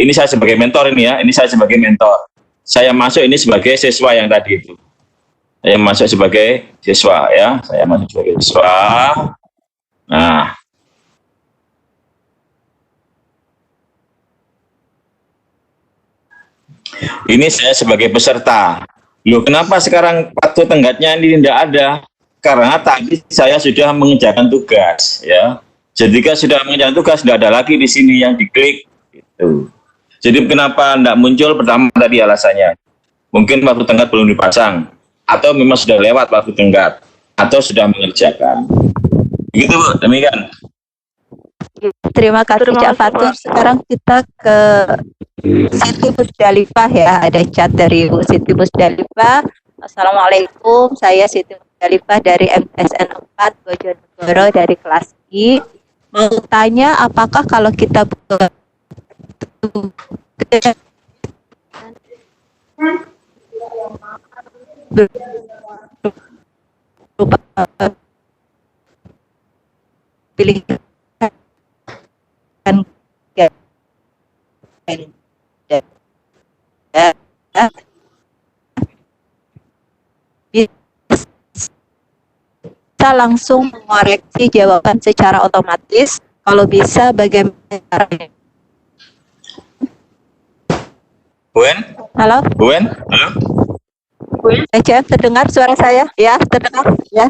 saya sebagai mentor ini ya, ini saya sebagai mentor. Saya masuk ini sebagai siswa yang tadi itu. Saya masuk sebagai siswa ya, saya masuk sebagai siswa. Nah, ini saya sebagai peserta. Loh, kenapa sekarang waktu tenggatnya ini tidak ada? Karena tadi saya sudah mengerjakan tugas, ya. Jadi kan sudah mengerjakan tugas, tidak ada lagi di sini yang diklik. Gitu. Jadi kenapa tidak muncul? Pertama tadi alasannya, mungkin waktu tenggat belum dipasang, atau memang sudah lewat waktu tenggat, atau sudah mengerjakan. Begitu Bu, demikian. Terima kasih Cak Fatur. Sekarang kita ke Siti Musdalifah ya, ada chat dari Bu Siti Musdalifah. Assalamualaikum, saya Siti Musdalifah dari MTSN 4 Bojonegoro dari kelas I. Mau tanya, apakah kalau kita pilih bisa langsung mengoreksi jawaban secara otomatis? Kalau bisa, bagaimana caranya? Buen? Halo? Buen? Halo? CF, terdengar suara saya? Ya, terdengar. Ya.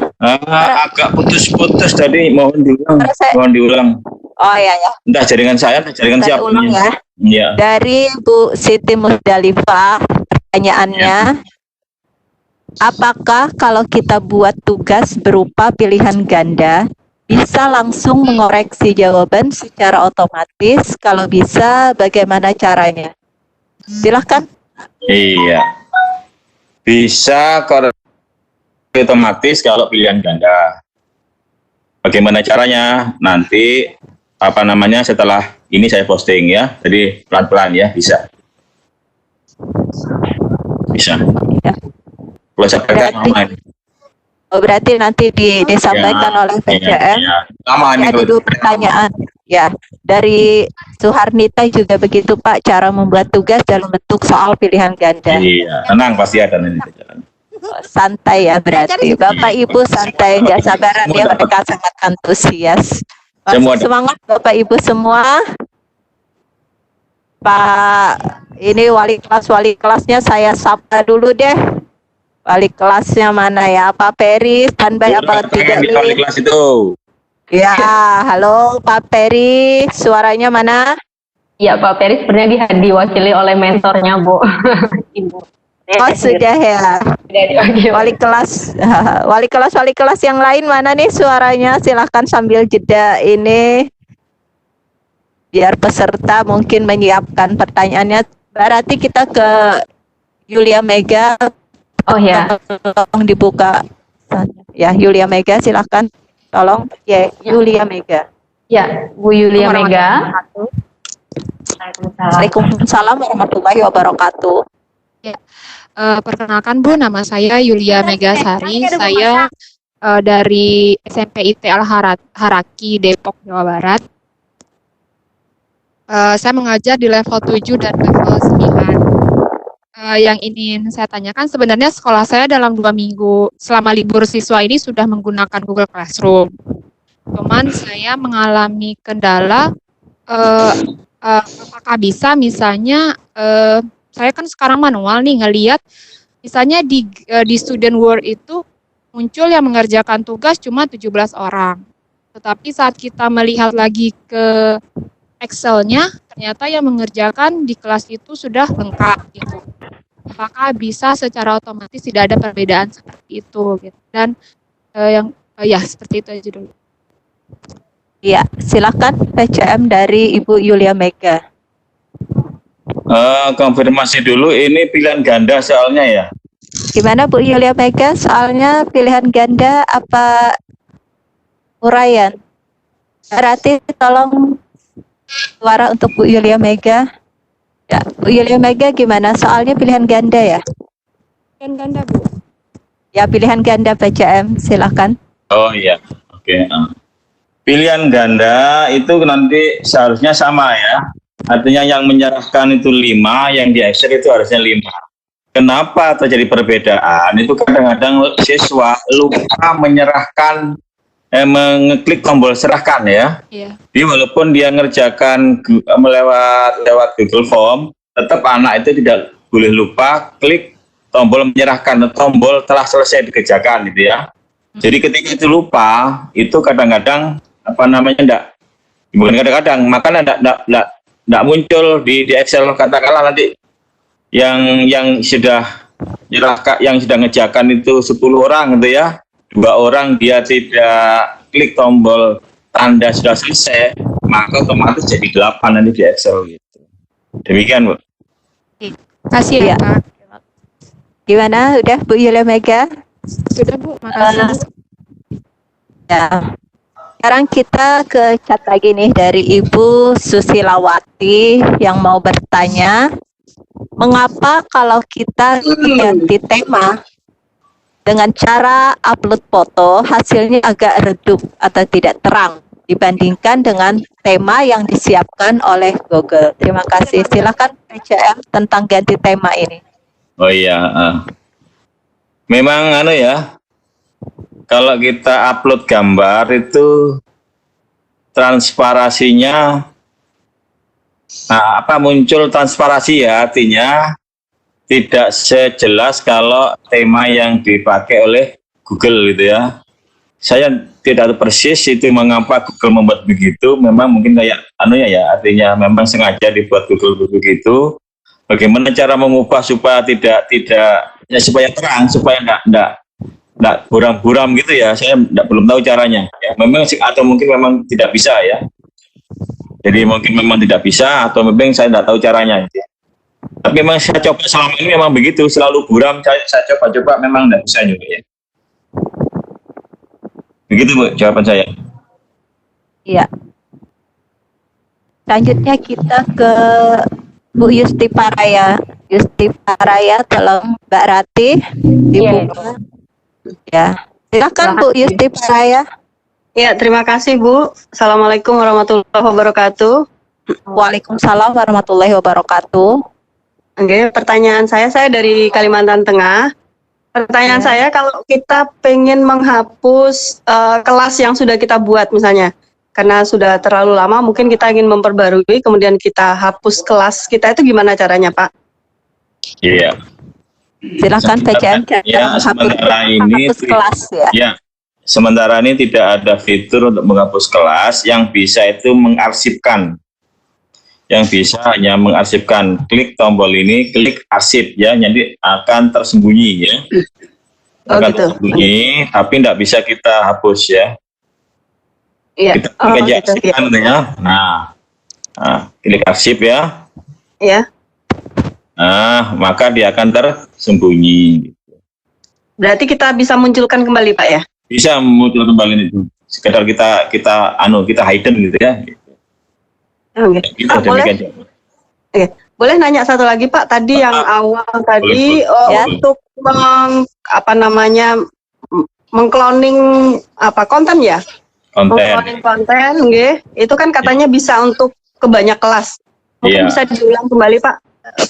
Agak putus-putus tadi, mohon diulang. Oh ya. Entah jaringan saya, entah jaringan siapa. Ulang ya. Ya. Dari Bu Siti Musdalifah, pertanyaannya, apakah kalau kita buat tugas berupa pilihan ganda, bisa langsung mengoreksi jawaban secara otomatis? Kalau bisa, bagaimana caranya? Silahkan. Iya. Bisa otomatis kalau pilihan ganda. Bagaimana caranya? Nanti setelah ini saya posting ya. Jadi pelan-pelan ya, bisa. Ya. Kalau saya berarti nanti disampaikan oleh PCM. Ada dua pertanyaan. Ya, dari Suharnita juga begitu Pak, cara membuat tugas dalam bentuk soal pilihan ganda. Iya, tenang pasti ada nanti. Santai ya berarti. Bapak Ibu santai, nggak sabaran ya, mereka sangat antusias. Semangat Bapak Ibu semua. Pak, ini wali kelasnya saya sapa dulu deh. Wali kelasnya mana ya? Pak Peri, standby apa tidak nih? Wali kelas itu. Ya, halo Pak Peri, suaranya mana? Ya, Pak Peri sebenarnya diwakili oleh mentornya, Bu. Ibu. Oh, sudah ya. Wali kelas yang lain mana nih suaranya? Silahkan sambil jeda ini. Biar peserta mungkin menyiapkan pertanyaannya. Berarti kita ke Yulia Mega. Oh ya. Tolong dibuka. Ya, Yulia Mega silahkan. Tolong, ya, Yulia Mega. Ya, Bu Yulia Mega. Waalaikumsalam warahmatullahi wabarakatuh. Ya, perkenalkan Bu, nama saya Yulia Megasari. Saya dari SMP IT Al Haraki, Depok, Jawa Barat. Saya mengajar di level 7 dan level 9. Yang ingin saya tanyakan, sebenarnya sekolah saya dalam 2 minggu selama libur siswa ini sudah menggunakan Google Classroom. Cuman saya mengalami kendala, apakah bisa misalnya, saya kan sekarang manual nih ngelihat, misalnya di Student World itu muncul yang mengerjakan tugas cuma 17 orang. Tetapi saat kita melihat lagi ke Excel-nya, ternyata yang mengerjakan di kelas itu sudah lengkap gitu. Apakah bisa secara otomatis tidak ada perbedaan seperti itu gitu. Dan ya seperti itu aja dulu. Iya, silakan PCM dari Ibu Yulia Mega. Konfirmasi dulu, ini pilihan ganda soalnya ya. Gimana Bu Yulia Mega? Soalnya pilihan ganda apa uraian? Berarti tolong suara untuk Bu Yulia Mega. Ya, Bu Yulia Mega gimana? Soalnya pilihan ganda ya? Pilihan ganda, Bu. Ya, pilihan ganda PCM, silakan. Oh iya, oke. Pilihan ganda itu nanti seharusnya sama ya. Artinya yang menyerahkan itu 5, yang di Excel itu harusnya 5. Kenapa terjadi perbedaan? Itu kadang-kadang siswa lupa menyerahkan, mengeklik tombol serahkan ya. Iya. Jadi walaupun dia ngerjakan lewat Google Form, tetap anak itu tidak boleh lupa klik tombol menyerahkan, tombol telah selesai dikerjakan gitu ya. Jadi ketika itu lupa, itu kadang-kadang bukan kadang-kadang, makanya enggak muncul di Excel, katakanlah nanti yang sudah ngerjakan itu 10 orang gitu ya. 2 orang dia tidak klik tombol tanda sudah selesai, maka otomatis jadi 8 nanti di Excel gitu. Demikian, Bu. Kasih ya, Pak. Gimana? Udah Bu Yulia Mega? Sudah, Bu. Makasih. Ya. Sekarang kita ke chat lagi nih dari Ibu Susilawati yang mau bertanya, mengapa kalau kita ganti tema dengan cara upload foto hasilnya agak redup atau tidak terang dibandingkan dengan tema yang disiapkan oleh Google? Terima kasih. Silakan PCM tentang ganti tema ini. Oh iya, memang kalau kita upload gambar itu transparasinya muncul transparasi ya, artinya tidak sejelas kalau tema yang dipakai oleh Google gitu ya. Saya tidak tahu persis itu mengapa Google membuat begitu. Memang mungkin kayak artinya memang sengaja dibuat Google begitu. Bagaimana cara mengubah supaya supaya terang, supaya enggak buram-buram gitu ya. Saya belum tahu caranya. Ya, memang atau mungkin memang tidak bisa ya. Jadi mungkin memang tidak bisa atau memang saya tidak tahu caranya. Gitu. Tapi memang saya coba selama ini memang begitu, selalu buram. Saya coba memang tidak bisa juga ya. Begitu Bu, jawaban saya. Iya. Selanjutnya kita ke Bu Yusti Paraya. Yusti Paraya, tolong Mbak Rati dibuka. Ya, silakan Bu Yusti Paraya. Ya, terima kasih Bu. Assalamualaikum warahmatullahi wabarakatuh. Waalaikumsalam warahmatullahi wabarakatuh. Oke, pertanyaan saya dari Kalimantan Tengah. Pertanyaan saya, kalau kita pengen menghapus kelas yang sudah kita buat misalnya, karena sudah terlalu lama, mungkin kita ingin memperbarui, kemudian kita hapus kelas kita, itu gimana caranya, Pak? Iya. Silakan PCM. Ya, sementara ini kelas ya. Sementara ini tidak ada fitur untuk menghapus kelas. Yang bisa itu mengarsipkan. Yang bisa hanya mengarsipkan. Klik tombol ini, klik arsip ya, jadi akan tersembunyi ya. Akan tersembunyi, tapi tidak bisa kita hapus ya. Iya. Kita klik aja arsipkan ya. Nah, klik arsip ya. Iya. Nah, maka dia akan tersembunyi. Berarti kita bisa munculkan kembali, Pak ya? Bisa muncul kembali itu. Sekedar kita hidden gitu ya. Oke. Boleh nanya satu lagi Pak, tadi yang awal tadi untuk mengcloning konten ya? Mengcloning konten, itu kan katanya bisa untuk ke banyak kelas. Mungkin bisa diulang kembali Pak,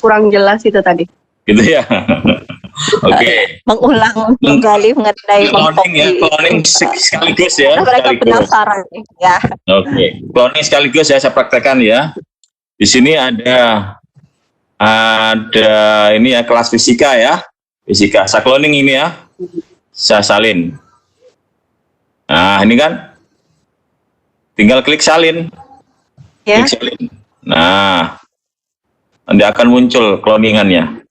kurang jelas itu tadi. Gitu ya. Oke. mengulang kembali mengenai Cloning ya, mengcopy. cloning sekaligus ya. Karena mereka Sekaligus. penasaran ya. Oke, cloning sekaligus ya saya praktekkan ya. Di sini ada ini ya kelas fisika ya. Fisika. Saya cloning ini ya. Saya salin. Nah, ini kan tinggal klik salin. Ya. Klik salin. Nah, nanti akan muncul cloningannya.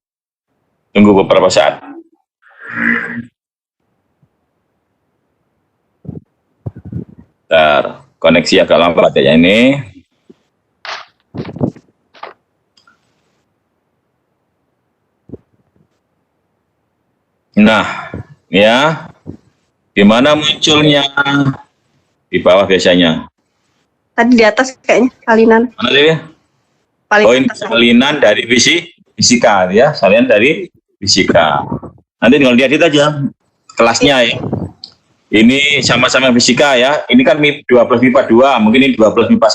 Tunggu beberapa saat. Bentar, koneksi agak lambat ya ini. Nah, ya, di mana munculnya? Di bawah biasanya. Tadi di atas kayaknya salinan. Mana dia? Paling Oh, ini atas. salinan dari fisika ya, salinan dari fisika. Nanti tinggal lihat aja kelasnya ya. Ini sama-sama fisika ya. Ini kan 12 MIPA 2, mungkin ini 12 MIPA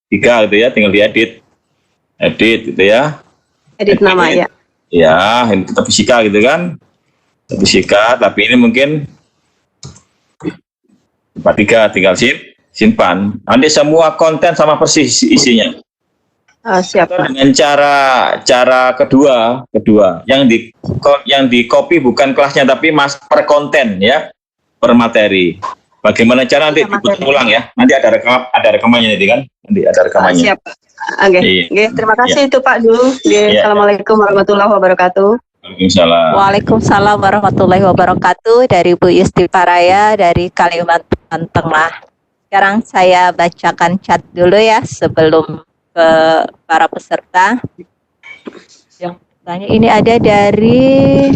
3 gitu ya, tinggal diedit. Edit gitu ya. Edit nama ya. Ya, ini tetap fisika gitu kan. Tetap fisika, tapi ini mungkin MIPA 3 tinggal simpan. Nanti semua konten sama persis isinya. Siap. Dengan cara kedua yang di copy bukan kelasnya tapi per konten ya, per materi. Bagaimana cara nanti diputar ulang ya? Nanti ada rekamannya nanti kan? Nanti ada rekamannya. Siap. Oke. Iya. Oke, terima kasih itu Pak dulu. Iya. Assalamualaikum warahmatullahi wabarakatuh. Waalaikumsalam. Waalaikumsalam warahmatullahi wabarakatuh dari Bu Yusti Paraya dari Kalimantan Tengah. Sekarang saya bacakan chat dulu ya sebelum ke para peserta. Yang bertanya ini ada dari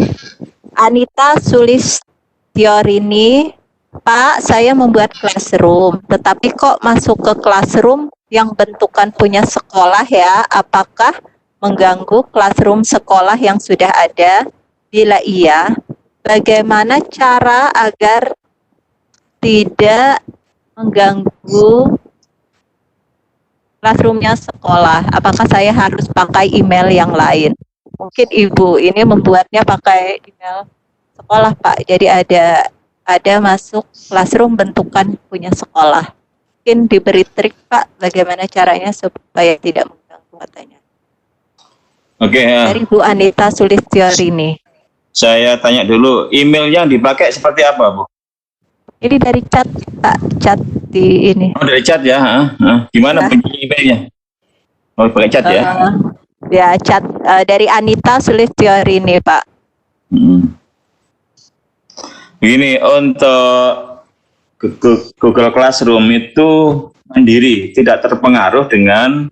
Anita Sulistiorini. Pak, saya membuat classroom, tetapi kok masuk ke classroom yang bentukan punya sekolah ya? Apakah mengganggu classroom sekolah yang sudah ada? Bila iya, bagaimana cara agar tidak mengganggu classroomnya sekolah? Apakah saya harus pakai email yang lain? Mungkin Ibu ini membuatnya pakai email sekolah, Pak. Jadi ada masuk classroom bentukan punya sekolah. Mungkin diberi trik, Pak, bagaimana caranya supaya tidak mengganggu katanya. Oke. Dari Bu Anita Sulistiorini. Saya tanya dulu, email yang dipakai seperti apa, Bu? Ini dari chat, Pak. Chat di ini. Oh, dari chat ya? Gimana bunyi emailnya? Oh, pakai chat ya? Ya, chat dari Anita Sulistiorini, Pak. Begini, untuk Google Classroom itu mandiri, tidak terpengaruh dengan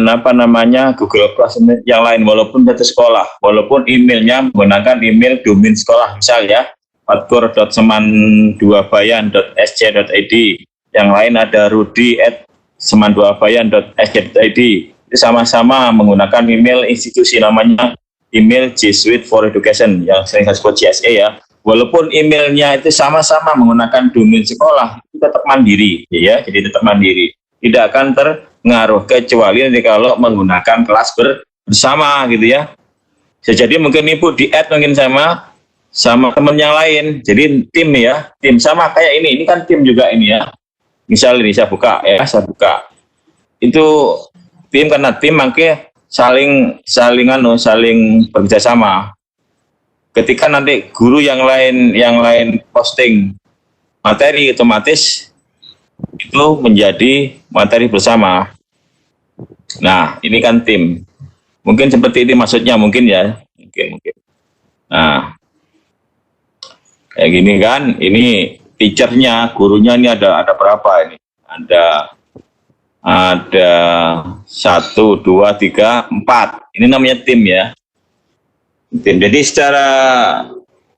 apa namanya Google Classroom yang lain, walaupun satu sekolah, walaupun emailnya menggunakan email domain sekolah, misalnya fatkur.seman2bayan.sc.id, yang lain ada rudi@seman2bayan.sc.id. Itu sama-sama menggunakan email institusi, namanya email G Suite for Education yang sering disebut GSE ya. Walaupun emailnya itu sama-sama menggunakan domain sekolah, itu tetap mandiri ya, jadi tetap mandiri. Tidak akan terpengaruh kecuali nanti kalau menggunakan kelas bersama gitu ya. Jadi mungkin Ibu di-add mungkin sama teman yang lain. Jadi tim ya, tim sama kayak ini kan tim juga ini ya. Misal ini saya buka. Itu tim, karena tim makanya saling bekerja sama. Ketika nanti guru yang lain posting materi, otomatis itu menjadi materi bersama. Nah, ini kan tim. Mungkin seperti ini maksudnya mungkin ya. Mungkin. Nah, kayak gini kan, ini teachernya, gurunya ini ada berapa ini? Ada 1, 2, 3, 4. Ini namanya tim ya. Tim. Jadi secara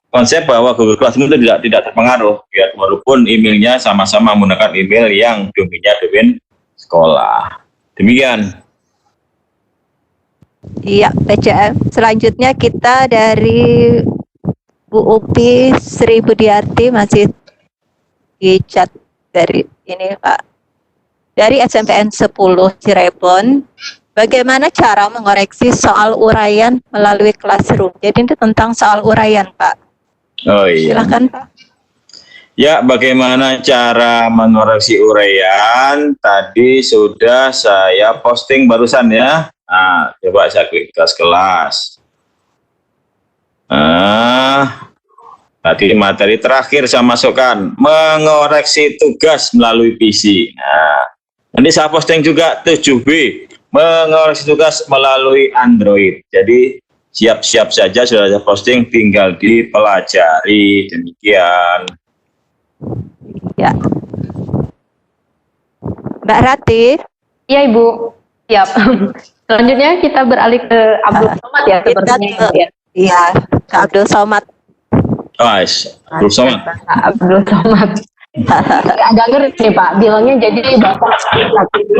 konsep bahwa Google Classroom itu tidak terpengaruh, ya, walaupun emailnya sama-sama menggunakan email yang domainnya domain sekolah. Demikian. Iya, PCM. Selanjutnya kita dari Bu Upi Sri Budiarti, masih di chat dari ini, Pak. Dari SMPN 10 Cirebon. Bagaimana cara mengoreksi soal uraian melalui Classroom? Jadi itu tentang soal uraian, Pak. Oh iya. Silakan, Pak. Ya, bagaimana cara mengoreksi uraian? Tadi sudah saya posting barusan ya. Nah, coba saya klik kelas. Tadi materi terakhir saya masukkan, mengoreksi tugas melalui PC. Nah, nanti saya posting juga 7B, mengoreksi tugas melalui Android. Jadi siap-siap saja sudah saya posting, tinggal dipelajari. Demikian. Ya. Mbak Rati. Iya Ibu, siap. Selanjutnya kita beralih ke Abdul Somad ya sepertinya. Iya, ke Abdul Somad. Abdul Somad. Abdul Somad. Agak ngerti nih Pak, bilangnya jadi Bapak.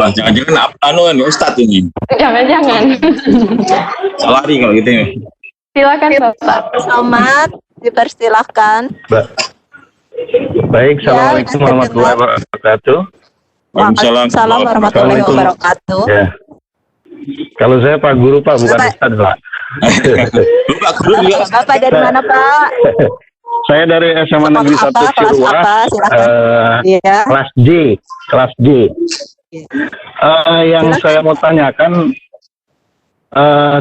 Wah, jangan-jangan Ustadz ini. Jangan-jangan. Salari kalau gitu ya. Silakan Bapak. Somad, dipersilakan. Baik, Assalamualaikum warahmatullahi wabarakatuh. Waalaikumsalam warahmatullahi wabarakatuh. Ya. Kalau saya Pak Guru Pak, bukan Ustadz Pak. Pak Guru juga. Bapak dari mana Pak? Saya dari SMA Negeri 1 Ciruas, kelas J. Yang saya mau tanyakan,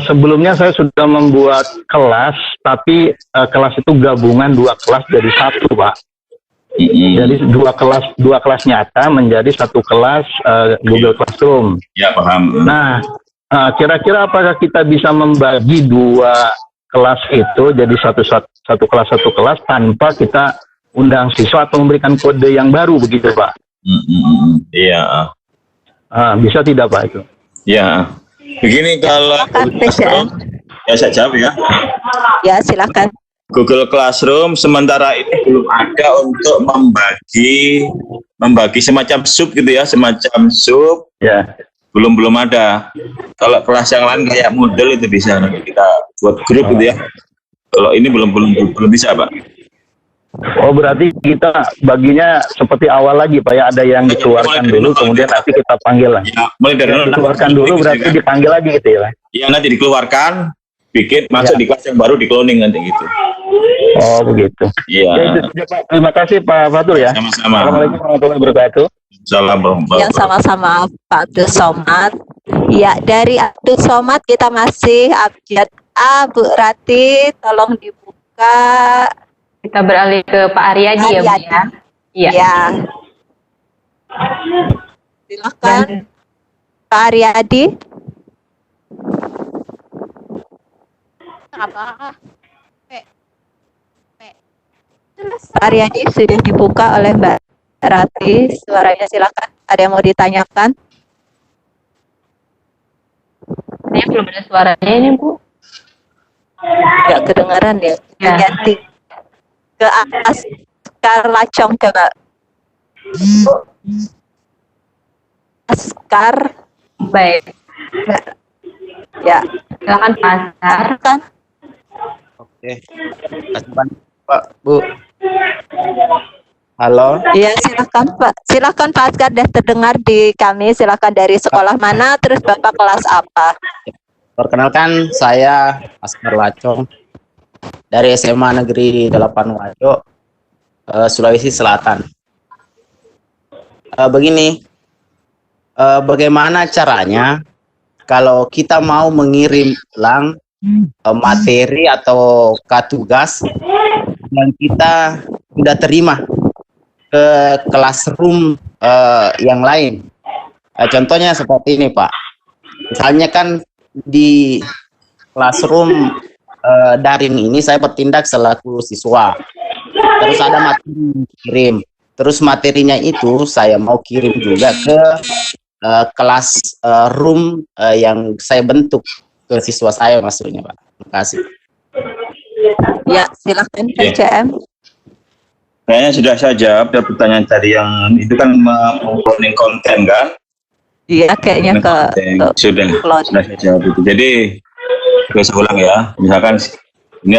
sebelumnya saya sudah membuat kelas, tapi kelas itu gabungan 2 kelas jadi 1 Pak. Jadi 2 kelas nyata menjadi 1 kelas Google Classroom. Ya, paham. Nah, kira-kira apakah kita bisa membagi 2 kelas itu jadi satu kelas tanpa kita undang siswa atau memberikan kode yang baru begitu Pak? Iya. Bisa tidak Pak itu? Ya. Begini kalau ya saya jawab ya. Ya silakan. Google Classroom sementara ini belum ada untuk membagi semacam sub gitu ya, semacam sub. Ya. Belum ada. Kalau kelas yang lain kayak Moodle itu bisa nanti kita buat grup gitu ya. Kalau ini belum bisa Pak. Oh berarti kita baginya seperti awal lagi Pak ya, ada yang dikeluarkan dulu kemudian nanti kita panggil lagi. Ya, mulai dari dikeluarkan dulu berarti dipanggil lagi gitu ya. Iya nanti dikeluarkan, bikin masuk di kelas yang baru di cloning nanti gitu. Oh begitu. Iya. Ya, itu saja, Pak. Terima kasih Pak Fatul ya. Sama-sama. Assalamualaikum warahmatullahi wabarakatuh. Assalamualaikum. Yang sama-sama Pak Abdul Somad. Ya, dari Abdul Somad kita masih abjad A, Bu Rati, tolong dibuka. Kita beralih ke Pak Aryadi ya Bu ya. Iya. Ya. Silakan Pak Aryadi. Apa? Pak Aryadi sudah dibuka oleh Mbak Rati, suaranya silakan. Ada yang mau ditanyakan? Saya belum ada suaranya ini Bu. Nggak kedengaran ya. Ganti ke Askar Lacong coba. Askar. Baik. Ya. Silakan Pak Askar. Kan? Oke. Pak, Bu. Halo. Iya, silakan Pak. Silakan Pak Askar, sudah terdengar di kami. Silakan dari sekolah mana, terus Bapak kelas apa? Perkenalkan, saya Askar Lacong dari SMA Negeri 8 Wajo, Sulawesi Selatan. Begini, bagaimana caranya kalau kita mau mengirim ulang materi atau tugas yang kita sudah terima ke Classroom yang lain. Contohnya seperti ini Pak. Misalnya kan di Classroom daring ini saya bertindak selaku siswa. Terus ada materi kirim. Terus materinya itu saya mau kirim juga ke kelas room yang saya bentuk ke siswa saya maksudnya Pak. Terima kasih. Ya, silakan PCM. Kayaknya sudah saya jawab ya pertanyaan tadi yang itu kan mengcloning konten kan? Iya, kayaknya sudah saya jawab itu. Jadi saya ulang ya. Misalkan ini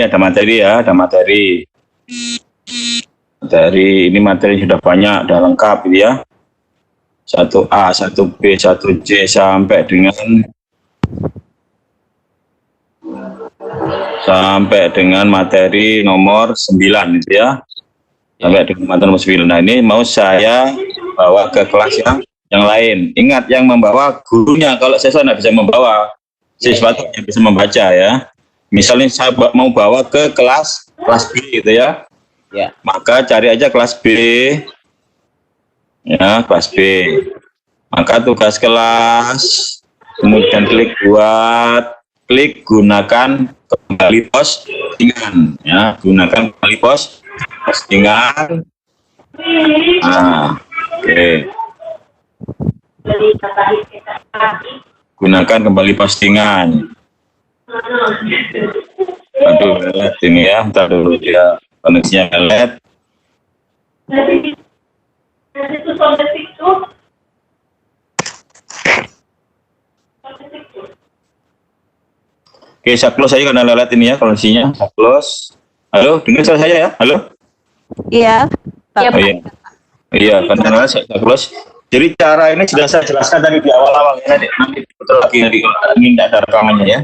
ada materi ya, ada materi. Ini materi sudah banyak, sudah lengkap gitu ya. 1A, 1B, 1C sampai dengan materi nomor 9 itu ya. Sampai dengan materi nomor 9. Nah, ini mau saya bawa ke kelas yang lain. Ingat, yang membawa gurunya. Kalau siswa tidak bisa membawa, siswa yang bisa membaca ya. Misalnya saya mau bawa ke kelas B gitu ya. Ya. Maka cari aja kelas B. Ya, kelas B. Maka tugas kelas, kemudian klik gunakan kembali postingan. Ya, gunakan kembali postingan. Nah, oke. Gunakan kembali postingan. Aduh, ini ya, bentar dulu ya, koneksinya LED. Oke, saya close aja karena lelet ini ya koneksinya. Saya close. Halo, dengar suara saya ya? Halo? Iya. Oh, iya. Iya, karena saya close. Jadi cara ini sudah saya jelaskan tadi di awal-awal ya, nanti betul lagi ini tidak ada rekamannya ya.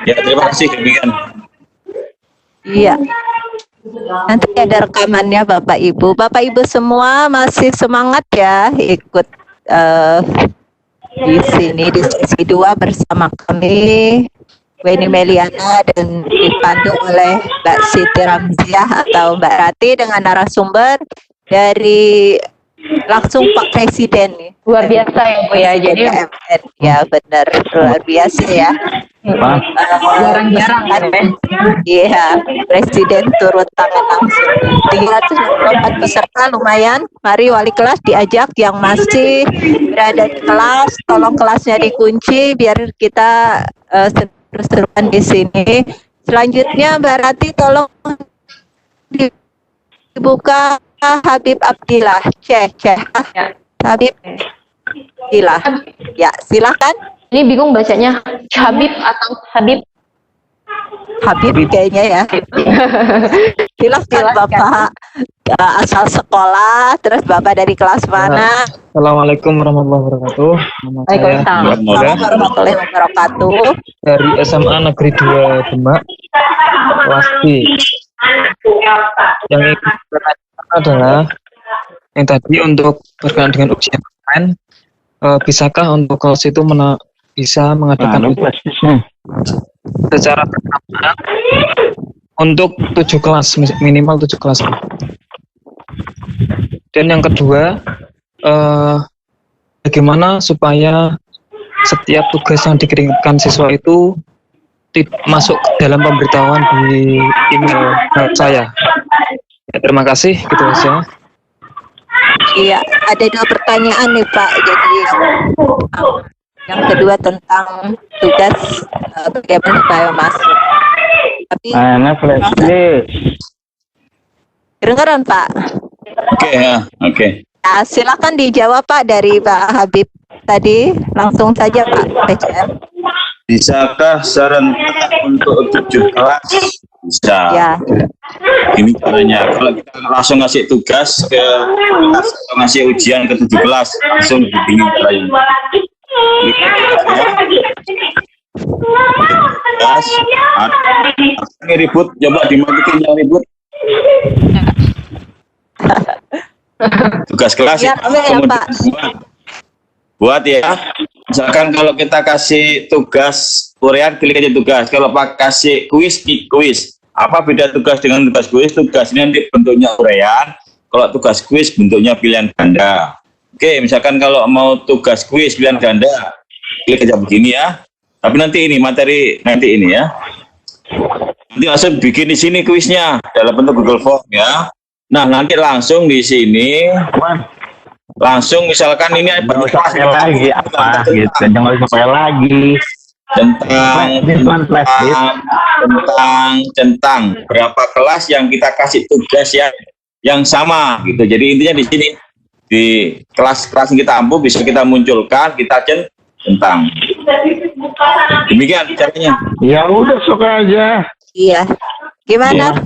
Ya, terima kasih demikian. Iya. Nanti ada rekamannya Bapak Ibu. Bapak Ibu semua masih semangat ya ikut di sini di sesi 2 bersama kami Weni Meliana dan dipandu oleh Mbak Siti Ramziah atau Mbak Rati dengan narasumber dari langsung Pak Presiden nih. Luar biasa ya Bu ya. Jadi ya benar luar biasa ya. Jarang-jarang kan. Iya, Presiden turut tangan langsung. 324 peserta lumayan. Mari wali kelas diajak yang masih berada di kelas, tolong kelasnya dikunci biar kita seru-seruan di sini. Selanjutnya Mbak Rati tolong dibuka Habib Abdillah. Habib Abdillah. Ya, silakan. Ini bingung bacanya Habib atau Habib? Habib kayaknya ya. Silakan Bapak asal sekolah, terus Bapak dari kelas mana? Assalamualaikum warahmatullahi wabarakatuh. Waalaikumsalam warahmatullahi wabarakatuh. Dari SMA Negeri 2 Demak, kelas B. Yang ingin saya tanyakan adalah yang tadi untuk berkenaan dengan ujian online, bisakah untuk kelas itu bisa mengadakan ujian secara bersamaan untuk 7 kelas, minimal 7 kelas. Dan yang kedua, bagaimana supaya setiap tugas yang dikirimkan siswa itu masuk ke dalam pemberitahuan di email saya. Ya, terima kasih, gitu saja. Iya, ada 2 pertanyaan nih Pak. Jadi yang kedua tentang tugas bagaimana supaya masuk. Tapi kedengaran Pak? Oke ya, oke. Nah, silakan dijawab Pak dari Pak Habib tadi, langsung saja Pak PCM. Bisakah serentak untuk 7 kelas? Bisa. Ya. Ini caranya. Kalau kita langsung ngasih tugas ke kelas atau ngasih ujian ke 7 kelas, langsung begini caranya. Kelas, ini ribut, coba dimatikan yang ribut. Tugas kelas ya, buat ya. Misalkan kalau kita kasih tugas urean, klik aja tugas. Kalau Pak kasih kuis, kuis. Apa beda tugas dengan tugas kuis? Tugas ini nanti bentuknya urean. Kalau tugas kuis bentuknya pilihan ganda. Oke, misalkan kalau mau tugas kuis pilihan ganda, klik aja begini ya. Tapi nanti ini materi nanti ini ya. Nanti langsung bikin di sini kuisnya dalam bentuk Google Form ya. Nah, nanti langsung di sini langsung misalkan ini lagi apa gitu, jangan pakai lagi tentang berapa kelas yang kita kasih tugas yang sama gitu. Jadi intinya di sini di kelas-kelas yang kita ampuh bisa kita munculkan, kita tentang. Demikian caranya. Ya udah sok aja. Iya. Gimana?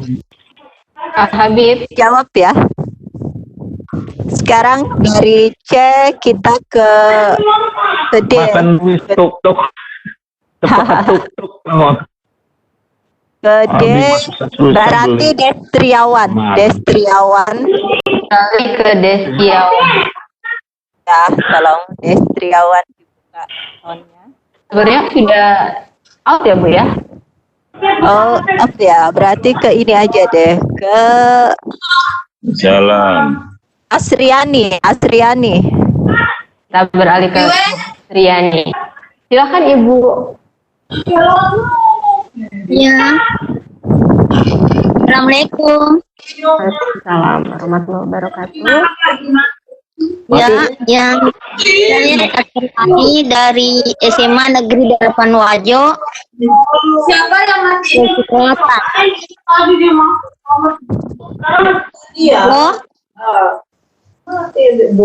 Pak Habib jawab ya. Sekarang dari C kita ke D. Makan wis tuk-tuk. Cepat tuk-tuk. Ke D, Mbak Rati Destriawan. Destriawan. Kali ke Destriawan. Ya, tolong Destriawan dibuka akunnya. Sebenarnya sudah out ya Bu ya? Oh, up ya. Berarti ke ini aja deh. Ke Jalan. Asriani. Kita beralih ke Riani. Silakan Ibu. Ya. Assalamualaikum. Waalaikumsalam warahmatullahi wabarakatuh. Ya, yang saya kami dari SMA Negeri Darapan Wajo. Siapa yang masih? Halo.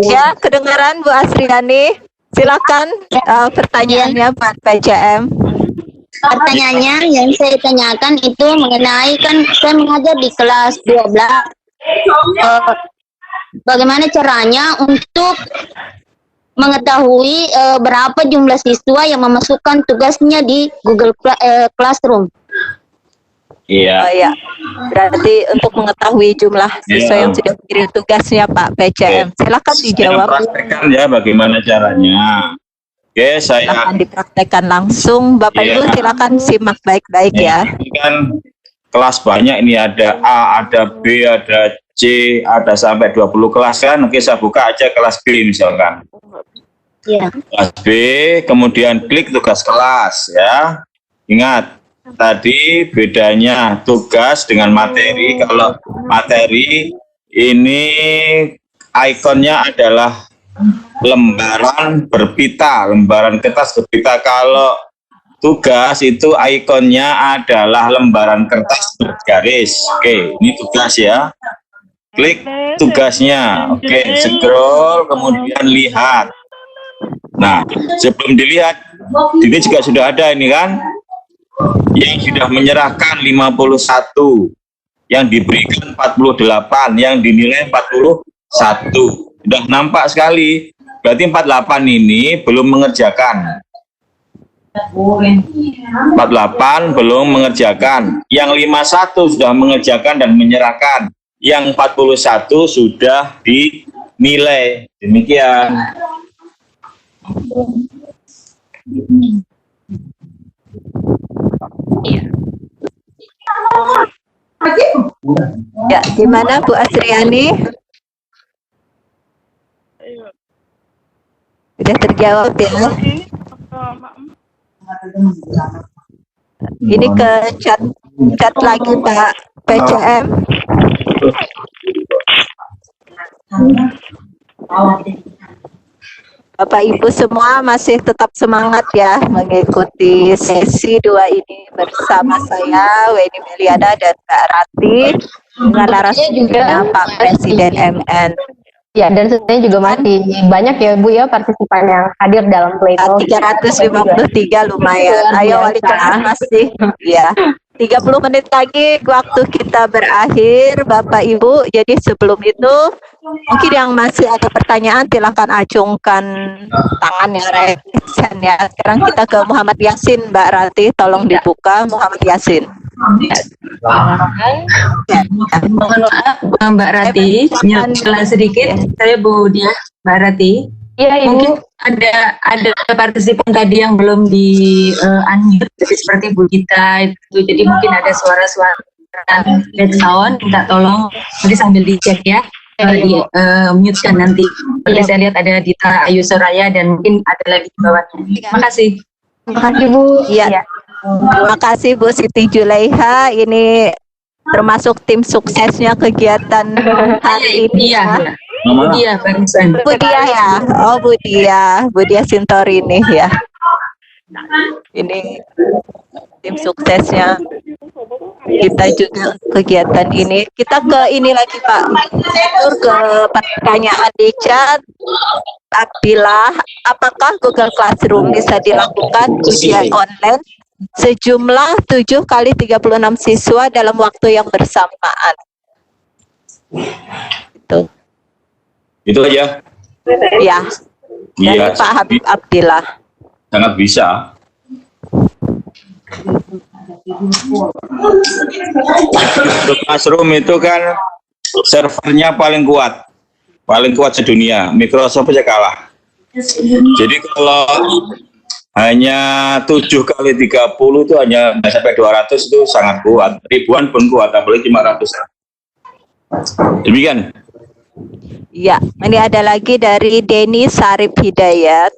Ya, kedengaran Bu Asriani. Silakan pertanyaannya Pak PCM. Pertanyaannya yang saya tanyakan itu mengenai, kan saya mengajar di kelas 12. Bagaimana caranya untuk mengetahui berapa jumlah siswa yang memasukkan tugasnya di Google Classroom? Iya. Oh ya, berarti untuk mengetahui jumlah siswa yang sudah mengirim tugasnya Pak PCM. Silakan dijawab. Praktekkan ya bagaimana caranya. Oke, saya akan dipraktekkan langsung. Bapak Ibu silakan simak baik-baik ya. Ini kan kelas banyak, ini ada A, ada B, ada C, ada sampai 20 kelas kan. Oke, saya buka aja kelas B misalkan. Ya. Kelas B, kemudian klik tugas kelas ya. Ingat, tadi bedanya tugas dengan materi. Kalau materi ini ikonnya adalah lembaran berpita, lembaran kertas berpita. Kalau tugas itu ikonnya adalah lembaran kertas bergaris. Oke, ini tugas ya. Klik tugasnya. Oke, scroll, kemudian lihat. Nah, sebelum dilihat, ini juga sudah ada ini kan, yang sudah menyerahkan 51, yang diberikan 48, yang dinilai 41. Sudah nampak sekali, berarti 48 ini belum mengerjakan. 48 belum mengerjakan. Yang 51 sudah mengerjakan dan menyerahkan. Yang 41 sudah dinilai. Demikian. Ya, gimana Bu Asriani? Sudah terjawab ya? Ini ke chat lagi Pak PCM. Bapak Ibu semua masih tetap semangat ya mengikuti sesi 2 ini bersama saya Weni Meliana dan Mbak Rati dengan narasumbernya Pak Presiden MN. Ya, dan sebenarnya juga masih banyak ya Bu ya partisipan yang hadir dalam Playtalk. 353 lumayan. Ayo wali kelas masih ya. 30 menit lagi waktu kita berakhir Bapak Ibu. Jadi sebelum itu mungkin yang masih ada pertanyaan silahkan acungkan tangan ya, resen ya. Sekarang kita ke Muhammad Yasin, Mbak Rati, tolong dibuka Muhammad Yasin. Mohon maaf Mbak Rati, nyela sedikit. Saya Bu Dia, Mbak Rati. Iya, mungkin ada partisipan tadi yang belum di unmute, seperti Bu Gita itu. Jadi mungkin ada suara-suara background, minta tolong nanti sambil dicek ya. Di mute kan nanti. Saya lihat ada Dita Ayu Soraya dan mungkin ada lagi di bawahnya. Terima kasih. Terima kasih Bu. Iya. Terima kasih Bu Siti Julaiha. Ini termasuk tim suksesnya kegiatan hari ini ya. Bu Dia barusan. Bu Dia ya. Oh Bu Dia Sintorini ya. Ini tim suksesnya kita juga kegiatan ini. Kita ke ini lagi Pak, ke pertanyaan di chat. Apakah Google Classroom bisa dilakukan ujian online sejumlah 7 kali 36 siswa dalam waktu yang bersamaan? Itu. Itu aja. Ya. Dari Iya, Pak Habib Abdillah. sangat bisa. Untuk Classroom itu kan servernya paling kuat sedunia. Microsoft aja kalah. Jadi kalau hanya 7 kali 30 itu hanya sampai 200 itu sangat kuat. Ribuan pun kuat, apalagi 500. Demikian. Ya, ini ada lagi dari Denny Sarip Hidayat.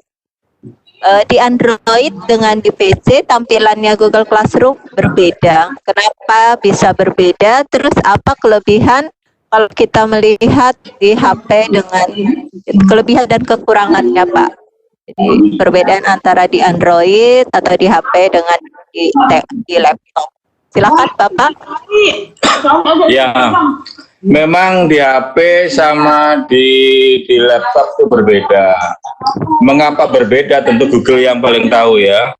Di Android dengan di PC tampilannya Google Classroom berbeda. Kenapa bisa berbeda? Terus apa kelebihan kalau kita melihat di HP dengan kelebihan dan kekurangannya, Pak? Jadi perbedaan antara di Android atau di HP dengan di laptop. Silakan Bapak. Ya, memang di HP sama di laptop itu berbeda. Mengapa berbeda? Tentu Google yang paling tahu ya.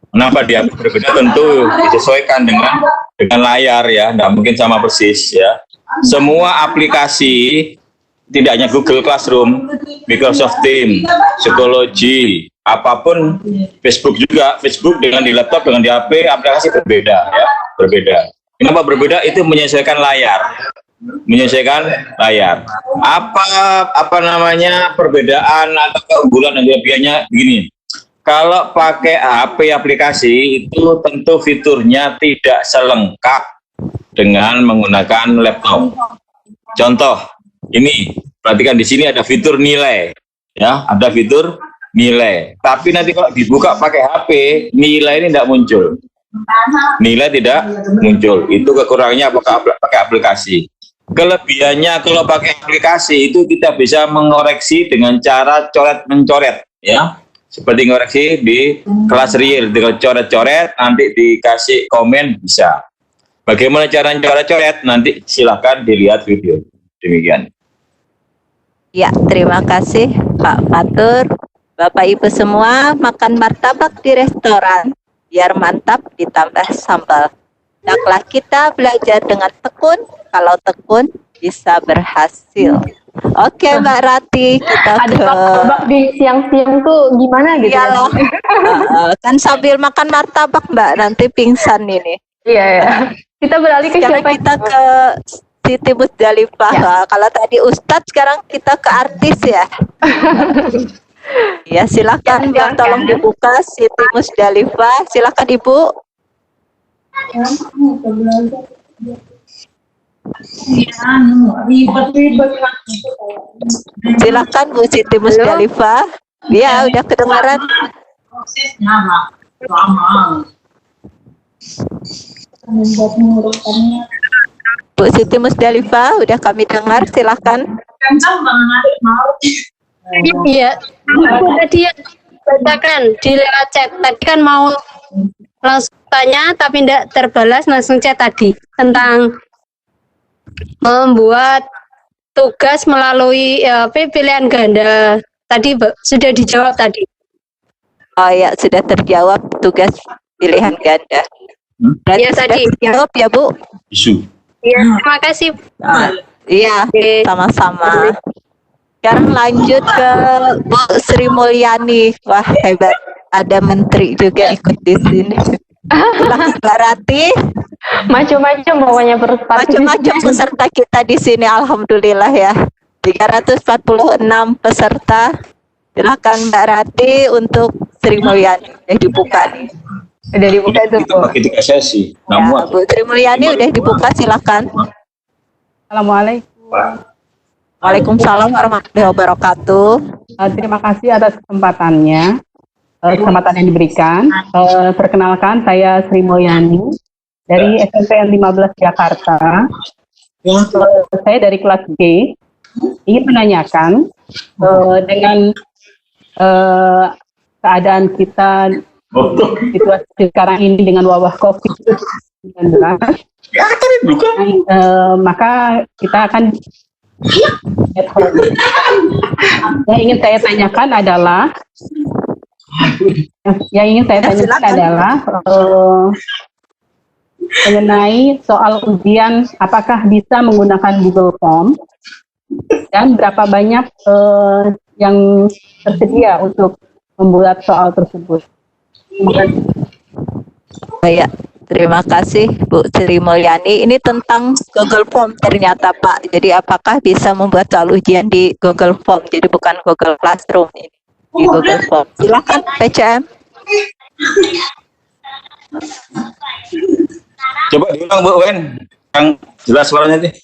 Kenapa di HP berbeda? Tentu disesuaikan dengan layar ya, tidak mungkin sama persis ya. Semua aplikasi, tidak hanya Google Classroom, Microsoft Teams, Psikologi, apapun, Facebook juga, Facebook dengan di laptop dengan di HP aplikasi berbeda ya, berbeda. Kenapa berbeda? Itu menyesuaikan layar. Apa namanya perbedaan atau keunggulan dan kelebihannya begini. Kalau pakai HP aplikasi itu tentu fiturnya tidak selengkap dengan menggunakan laptop. Contoh, ini perhatikan di sini ada fitur nilai, ya, ada fitur nilai. Tapi nanti kalau dibuka pakai HP, nilai ini tidak muncul. Nilai tidak muncul. Itu kekurangannya pakai aplikasi. Kelebihannya kalau pakai aplikasi itu kita bisa mengoreksi dengan cara coret-mencoret, ya. Seperti ngoreksi di kelas real, dengan coret-coret, nanti dikasih komen bisa. Bagaimana cara coret-coret? Nanti silakan dilihat video. Demikian. Ya, terima kasih Pak Fatur. Bapak Ibu semua, makan martabak di restoran biar mantap ditambah sambal. Hendaklah kita belajar dengan tekun, kalau tekun bisa berhasil. Oke Mbak Rati, kita ada martabak di siang-siang tuh gimana gitu? Iyalah. Kan sambil makan martabak Mbak, nanti pingsan ini. Iya ya. Kita beralih ke sekarang siapa? Kita ke Siti Musdalifah. Ya. Kalau tadi Ustadz, sekarang kita ke artis ya. Ya, silakan ya, tolong dibuka Siti Musdalifah. Silakan Ibu. Silakan Bu Siti Musdalifah. Ya, udah kedengaran. Bu Siti Musdalifah, udah kami dengar, silakan. Iya, aku tadi bacakan di lewat chat. Tadi kan mau langsung tanya tapi tidak terbalas, langsung chat tadi tentang membuat tugas melalui pilihan ganda. Tadi sudah dijawab tadi. Oh ya, sudah terjawab tugas pilihan ganda. Iya tadi. Jawab ya Bu. Iya, terima kasih. Iya, sama-sama. Sekarang lanjut ke Bu Sri Mulyani. Wah, hebat. Ada menteri juga ikut di sini. Mbak Rati. Macam-macam pokoknya macam-macam peserta kita di sini, alhamdulillah ya. 346 peserta. Silakan Mbak Rati untuk Sri Mulyani. Dibuka nih. Udah dibuka itu Bu. Bagi 3 sesi. Ya, Bu Sri Mulyani udah dibuka, silakan. Assalamualaikum. Waalaikumsalam warahmatullahi wabarakatuh. Terima kasih atas kesempatan yang diberikan. Perkenalkan, saya Sri Mulyani dari SMP 15 Jakarta. Saya dari kelas G. Ingin menanyakan dengan keadaan kita situasi sekarang ini dengan wabah COVID-19, maka kita akan at home. Yang ingin saya tanyakan adalah mengenai soal ujian, apakah bisa menggunakan Google Form Dan berapa banyak yang tersedia untuk membuat soal tersebut. Terima kasih. Baik, terima kasih Bu Sri Mulyani. Ini tentang Google Form ternyata Pak. Jadi apakah bisa membuat soal ujian di Google Form? Jadi bukan Google Classroom ini, di Google Form. Silakan PCM. Coba diulang Bu Wen, yang jelas suaranya nih.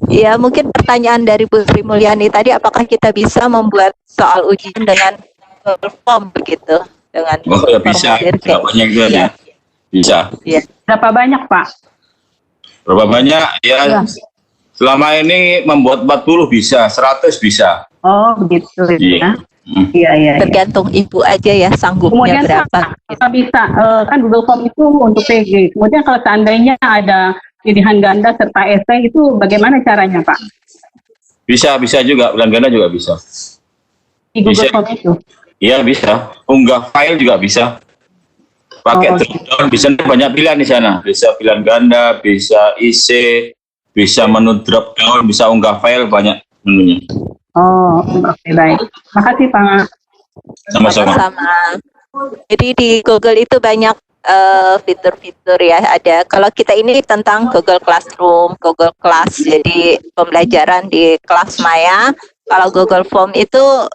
Ya, mungkin pertanyaan dari Bu Sri Mulyani tadi, apakah kita bisa membuat soal ujian dengan Google Form begitu? Dengan Oh ya bisa, berapa banyak itu ya? Bisa. Ya. Berapa banyak Pak? Berapa banyak? Ya, selama ini membuat 40 bisa, 100 bisa. Oh begitu ya. Iya. Tergantung Ibu aja ya sanggupnya Kemudian berapa. Pak, bisa kan Google Form itu untuk PG. Kemudian kalau seandainya ada pilihan ganda serta esai itu bagaimana caranya Pak? Bisa juga, pilihan ganda juga bisa. Di Google Form itu? Iya bisa, unggah file juga bisa. Pakai drop down, bisa banyak pilihan di sana. Bisa pilihan ganda, bisa isi, bisa menu drop down, bisa unggah file, banyak menunya. Oh, oke baik. Makasih Pak. Sama-sama. Jadi di Google itu banyak fitur-fitur ya. Ada kalau kita ini tentang Google Classroom, Google Class, jadi pembelajaran di kelas maya. Kalau Google Form itu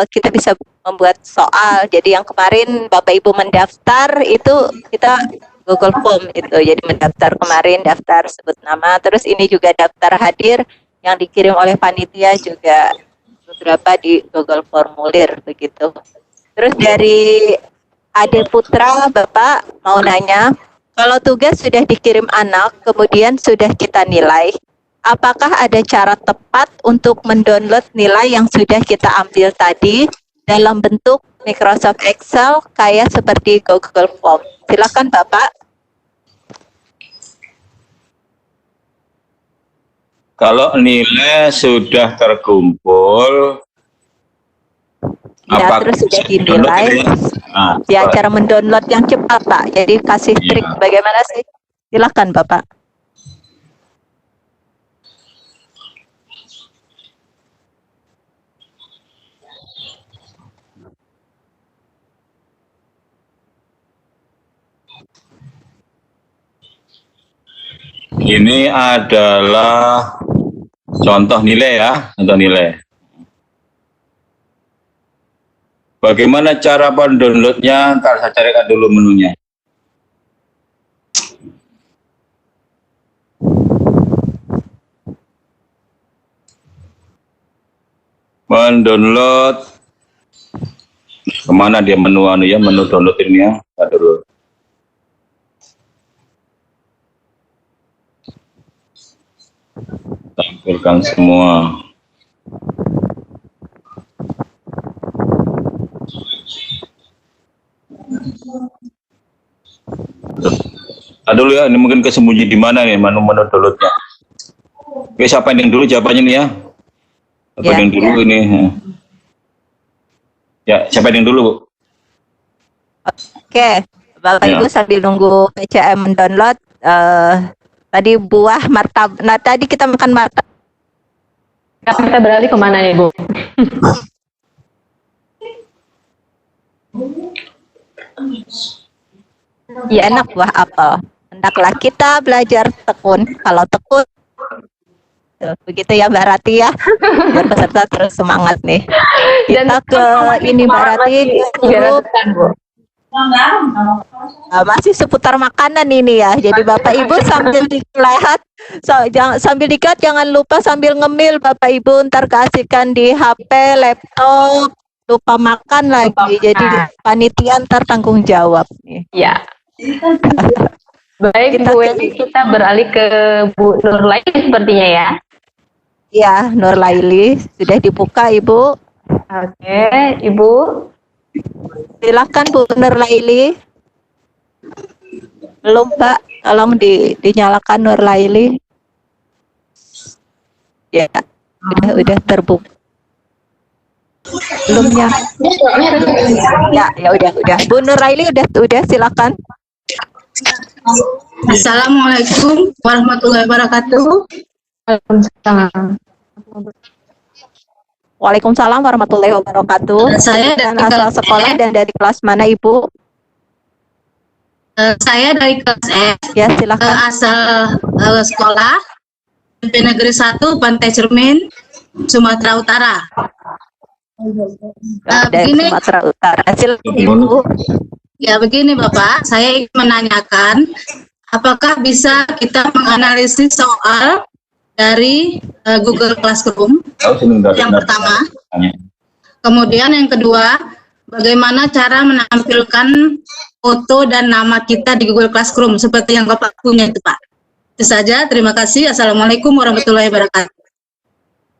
kita bisa membuat soal. Jadi yang kemarin Bapak Ibu mendaftar itu kita Google Form itu. Jadi mendaftar kemarin, daftar sebut nama. Terus ini juga daftar hadir yang dikirim oleh panitia juga beberapa di Google Formulir begitu. Terus dari Ade Putra, Bapak mau nanya, kalau tugas sudah dikirim anak, kemudian sudah kita nilai, apakah ada cara tepat untuk mendownload nilai yang sudah kita ambil tadi dalam bentuk Microsoft Excel kayak seperti Google Form? Silakan Bapak. Kalau nilai sudah terkumpul, Ya, terus sudah dinilai. Ya, cara mendownload yang cepat, Pak. Jadi kasih trik bagaimana sih? Silakan, Bapak. ini adalah contoh nilai ya, contoh nilai. Bagaimana cara mendownloadnya? Ntar saya carikan dulu menunya. Mendownload kemana dia menu ya, menu download ini ya. Ntar dulu. Tampilkan semua. Dulu ya, ini mungkin kesembunyi di mana nih menu downloadnya. Oke, siapa yang dulu jawabannya nih ya? Siapa yang dulu ini? Ya, siapa yang dulu, Bu? Oke, Bapak Ibu sambil nunggu PCM mendownload, tadi buah martabak. Nah, tadi kita makan martabak. Kita beralih kemana nih, Bu? Ya, enak buah apel. Hendaklah kita belajar tekun. Kalau tekun, begitu ya Mbak Rati ya. Biar peserta terus semangat nih. Kita ke ini Mbak Rati. Masih seputar makanan ini ya. Jadi Bapak Ibu sambil dilihat, sambil dikat jangan lupa sambil ngemil Bapak Ibu. Ntar kasihkan di HP, laptop. Lupa makan lagi. Jadi panitia ntar tanggung jawab nih. Ya. Baik Bu Weni, kita beralih ke Bu Nurlaili sepertinya ya. Ya, Nurlaili sudah dibuka Ibu. Oke, Ibu. Silakan Bu Nurlaili. Belum Pak, tolong dinyalakan Nurlaili. Ya, udah terbuka. Belum ya? Ya udah. Bu Nurlaili udah silakan. Assalamualaikum warahmatullahi wabarakatuh. Waalaikumsalam. Waalaikumsalam warahmatullahi wabarakatuh. Saya dari Dan asal sekolah dan dari kelas mana Ibu? Saya dari kelas F. Ya, silakan. Asal sekolah SMP Negeri 1 Pantai Cermin, Sumatera Utara. Dari Begini, Sumatera Utara. Silakan Ibu. ya begini Bapak, saya ingin menanyakan apakah bisa kita menganalisis soal dari Google Classroom yang pertama. Kemudian yang kedua, bagaimana cara menampilkan foto dan nama kita di Google Classroom seperti yang Bapak punya itu Pak. Itu saja, terima kasih. Assalamualaikum warahmatullahi wabarakatuh.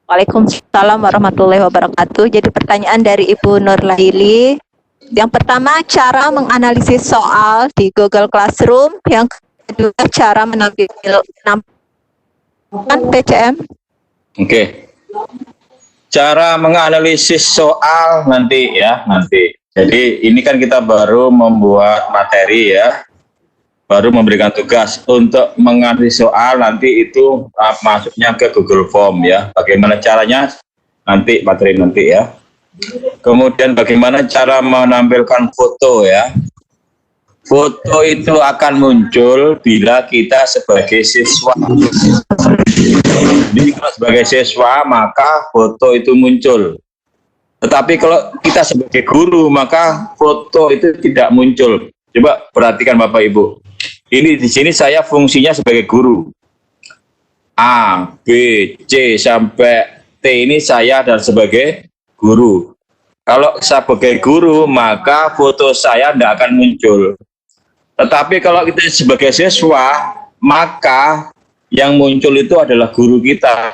Waalaikumsalam warahmatullahi wabarakatuh. Jadi pertanyaan dari Ibu Nurlaili. Yang pertama, cara menganalisis soal di Google Classroom. Yang kedua, cara menampilkan PCM. Oke. Cara menganalisis soal nanti. Jadi ini kan kita baru membuat materi ya. Baru memberikan tugas untuk menganalisis soal nanti itu masuknya ke Google Form ya. Bagaimana caranya nanti materi nanti ya. Kemudian bagaimana cara menampilkan foto ya. Foto itu akan muncul bila kita sebagai siswa. Jadi kalau sebagai siswa maka foto itu muncul. Tetapi kalau kita sebagai guru maka foto itu tidak muncul. Coba perhatikan Bapak Ibu. Ini di sini saya fungsinya sebagai guru. A, B, C sampai T ini saya dan sebagai guru. Kalau sebagai guru maka foto saya tidak akan muncul. Tetapi kalau kita sebagai siswa, maka yang muncul itu adalah guru kita.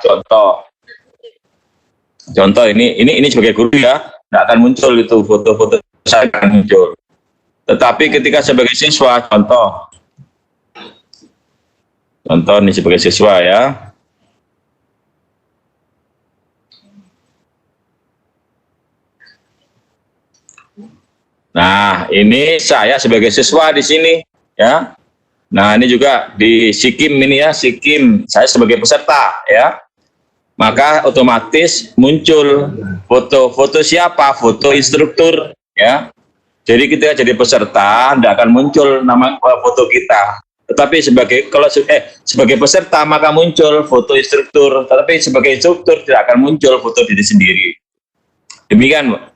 Contoh ini sebagai guru ya, tidak akan muncul itu foto-foto saya akan muncul. Tetapi ketika sebagai siswa, contoh ini sebagai siswa ya. Nah, ini saya sebagai siswa di sini, ya. Nah, ini juga di Sikim ini ya, Sikim. Saya sebagai peserta, ya. Maka otomatis muncul foto siapa? Foto instruktur, ya. Jadi kita jadi peserta, tidak akan muncul nama foto kita. Tetapi sebagai peserta maka muncul foto instruktur. Tetapi sebagai instruktur tidak akan muncul foto diri sendiri. Demikian, Mbak.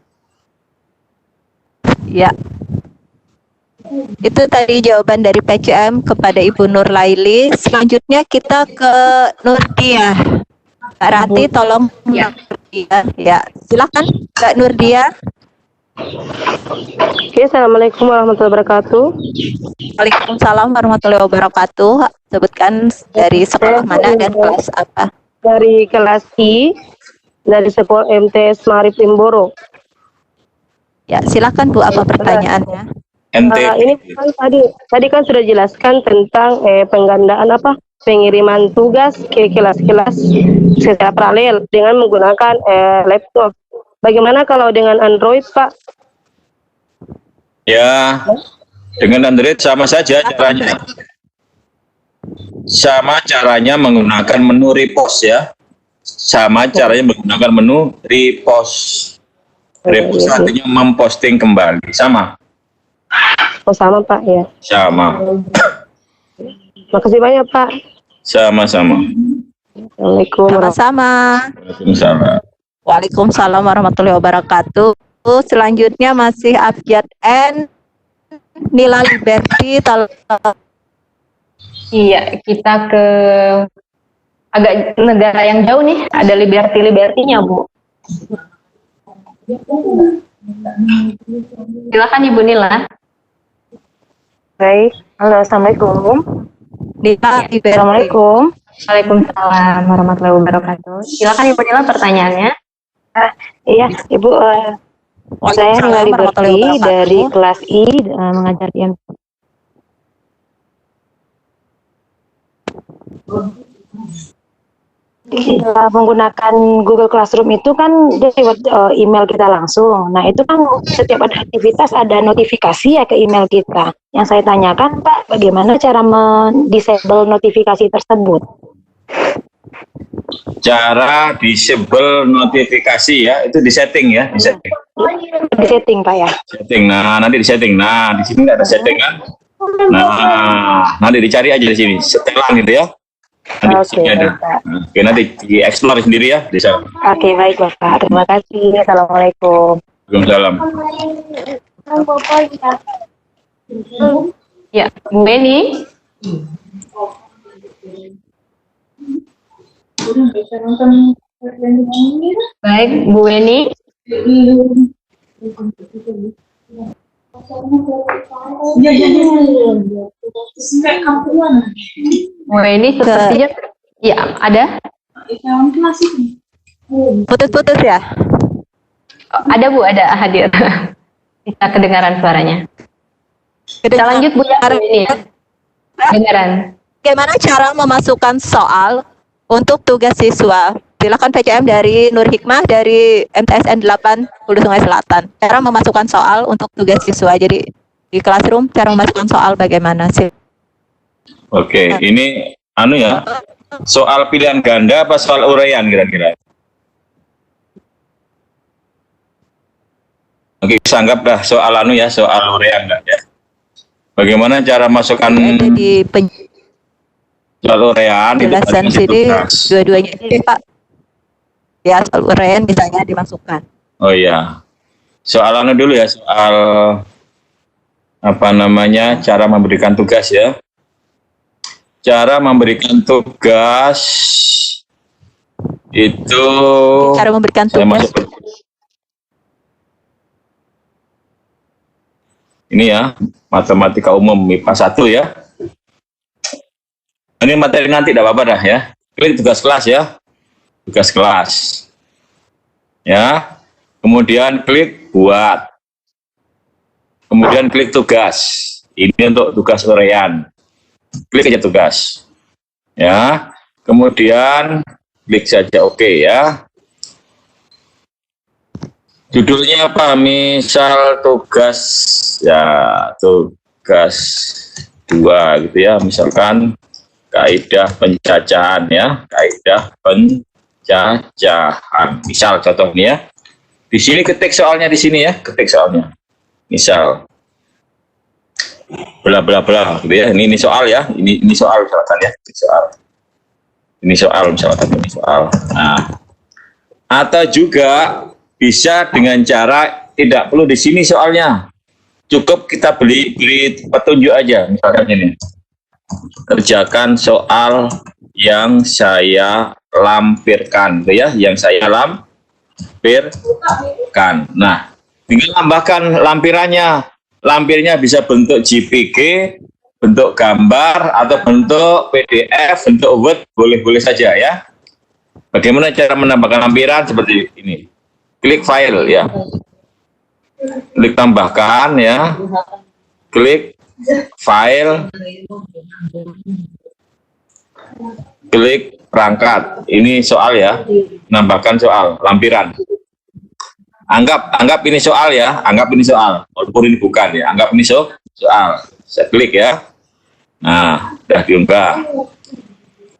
Ya, itu tadi jawaban dari PCM kepada Ibu Nurlaili. Selanjutnya kita ke Nurdia. Mbak Rati, tolong Nurdia. Ya, silakan Mbak Nurdia. Oke, assalamualaikum warahmatullahi wabarakatuh. Waalaikumsalam warahmatullahi wabarakatuh. Sebutkan dari sekolah mana dan kelas apa? Dari kelas I, dari sekolah MTS Marif Limboro. Ya, silakan Bu, apa pertanyaannya? Ini kan tadi kan sudah jelaskan tentang penggandaan pengiriman tugas ke kelas-kelas secara paralel dengan menggunakan laptop. Bagaimana kalau dengan Android, Pak? Ya, dengan Android sama saja caranya. Sama caranya menggunakan menu repost ya. Sama caranya menggunakan menu repost. Repost artinya memposting kembali, sama. Oh, sama Pak ya. Sama. Makasih banyak Pak. Sama-sama. Assalamualaikum. Sama-sama. Waalaikumsalam. Waalaikumsalam warahmatullahi wabarakatuh. Selanjutnya masih Abjad N, Nila Liberty. Iya, kita ke agak negara yang jauh nih. Ada Liberty-nya, Bu. Silakan Ibu Nila. Baik, halo, assalamualaikum. Nila Liberty. Assalamualaikum. Waalaikumsalam warahmatullahi wabarakatuh. Silakan Ibu Nila pertanyaannya. Iya, Ibu. Saya Nila Liberty dari kelas I, mengajar di MTS. Kita menggunakan Google Classroom itu kan lewat email kita langsung. Nah, itu kan setiap ada aktivitas ada notifikasi ya ke email kita. Yang saya tanyakan, Pak, bagaimana cara mendisable notifikasi tersebut? cara disable notifikasi ya, itu di setting ya, di setting. Di setting Pak ya. Setting. Nah, nanti di setting. Nah, di sini ada setting kan. Nah, nanti dicari aja di sini, setelan gitu ya. Nanti di sini ada. Nah, oke, nanti di explore sendiri ya di sana. Oke, baik Bapak. Terima kasih. Assalamualaikum. Waalaikumsalam. Ya, Bu Beni. Baik, Bu Weni. Bu Weni sepertinya, ya ada. Putus-putus ya? Ada Bu, ada hadir. Bisa kedengaran suaranya. Kita lanjut Bu ya, Bu Weni ya. Kedengaran. Bagaimana cara memasukkan soal untuk tugas siswa? Silakan PCM dari Nur Hikmah dari MTSN 8 Hulu Sungai Selatan. Cara memasukkan soal untuk tugas siswa. Jadi di classroom cara memasukkan soal bagaimana sih? Oke, ini anu ya. Soal pilihan ganda apa soal uraian kira-kira? Oke, bisa anggap dah soal anu ya, soal uraian enggak ya. Bagaimana cara masukkan di soal uraian penjelasan sini dua-duanya ini Pak. Ya, soal uraian misalnya dimasukkan. Oh iya. Soal anu dulu ya, soal apa namanya? Cara memberikan tugas ya. Cara memberikan tugas itu cara memberikan tugas. Ini ya, matematika umum MIPA 1 ya. Ini materi nanti tidak apa-apa dah ya. Ini tugas kelas ya. Tugas kelas. Ya. Kemudian klik buat. Kemudian klik tugas. Ini untuk tugas uraian. Klik aja tugas. Ya. Kemudian klik saja oke ya. Judulnya apa? Misal tugas ya, tugas 2 gitu ya. Misalkan kaidah pencacahan ya, kaidah pencacahan. Misal contohnya ya. Di sini ketik soalnya di sini ya, ketik soalnya. Misal bla bla bla gitu ya. Ini soal ya. Ini soal misalkan ya, ini soal. Ini soal misalkan ini soal. Nah, atau juga bisa dengan cara tidak perlu di sini soalnya. Cukup kita beli petunjuk aja. Misalkan ini. Kerjakan soal yang saya lampirkan, gitu ya, yang saya lampirkan. Nah, tinggal tambahkan lampirannya. Lampirnya bisa bentuk JPG, bentuk gambar, atau bentuk PDF, bentuk Word, boleh-boleh saja ya. Bagaimana cara menambahkan lampiran seperti ini? Klik file ya. Klik tambahkan ya. Klik file. Klik perangkat. Ini soal ya. Nambahkan soal, lampiran. Anggap ini soal ya. Anggap ini soal. Walaupun ini bukan ya. Anggap ini soal. Saya klik ya. Nah, sudah diunggah.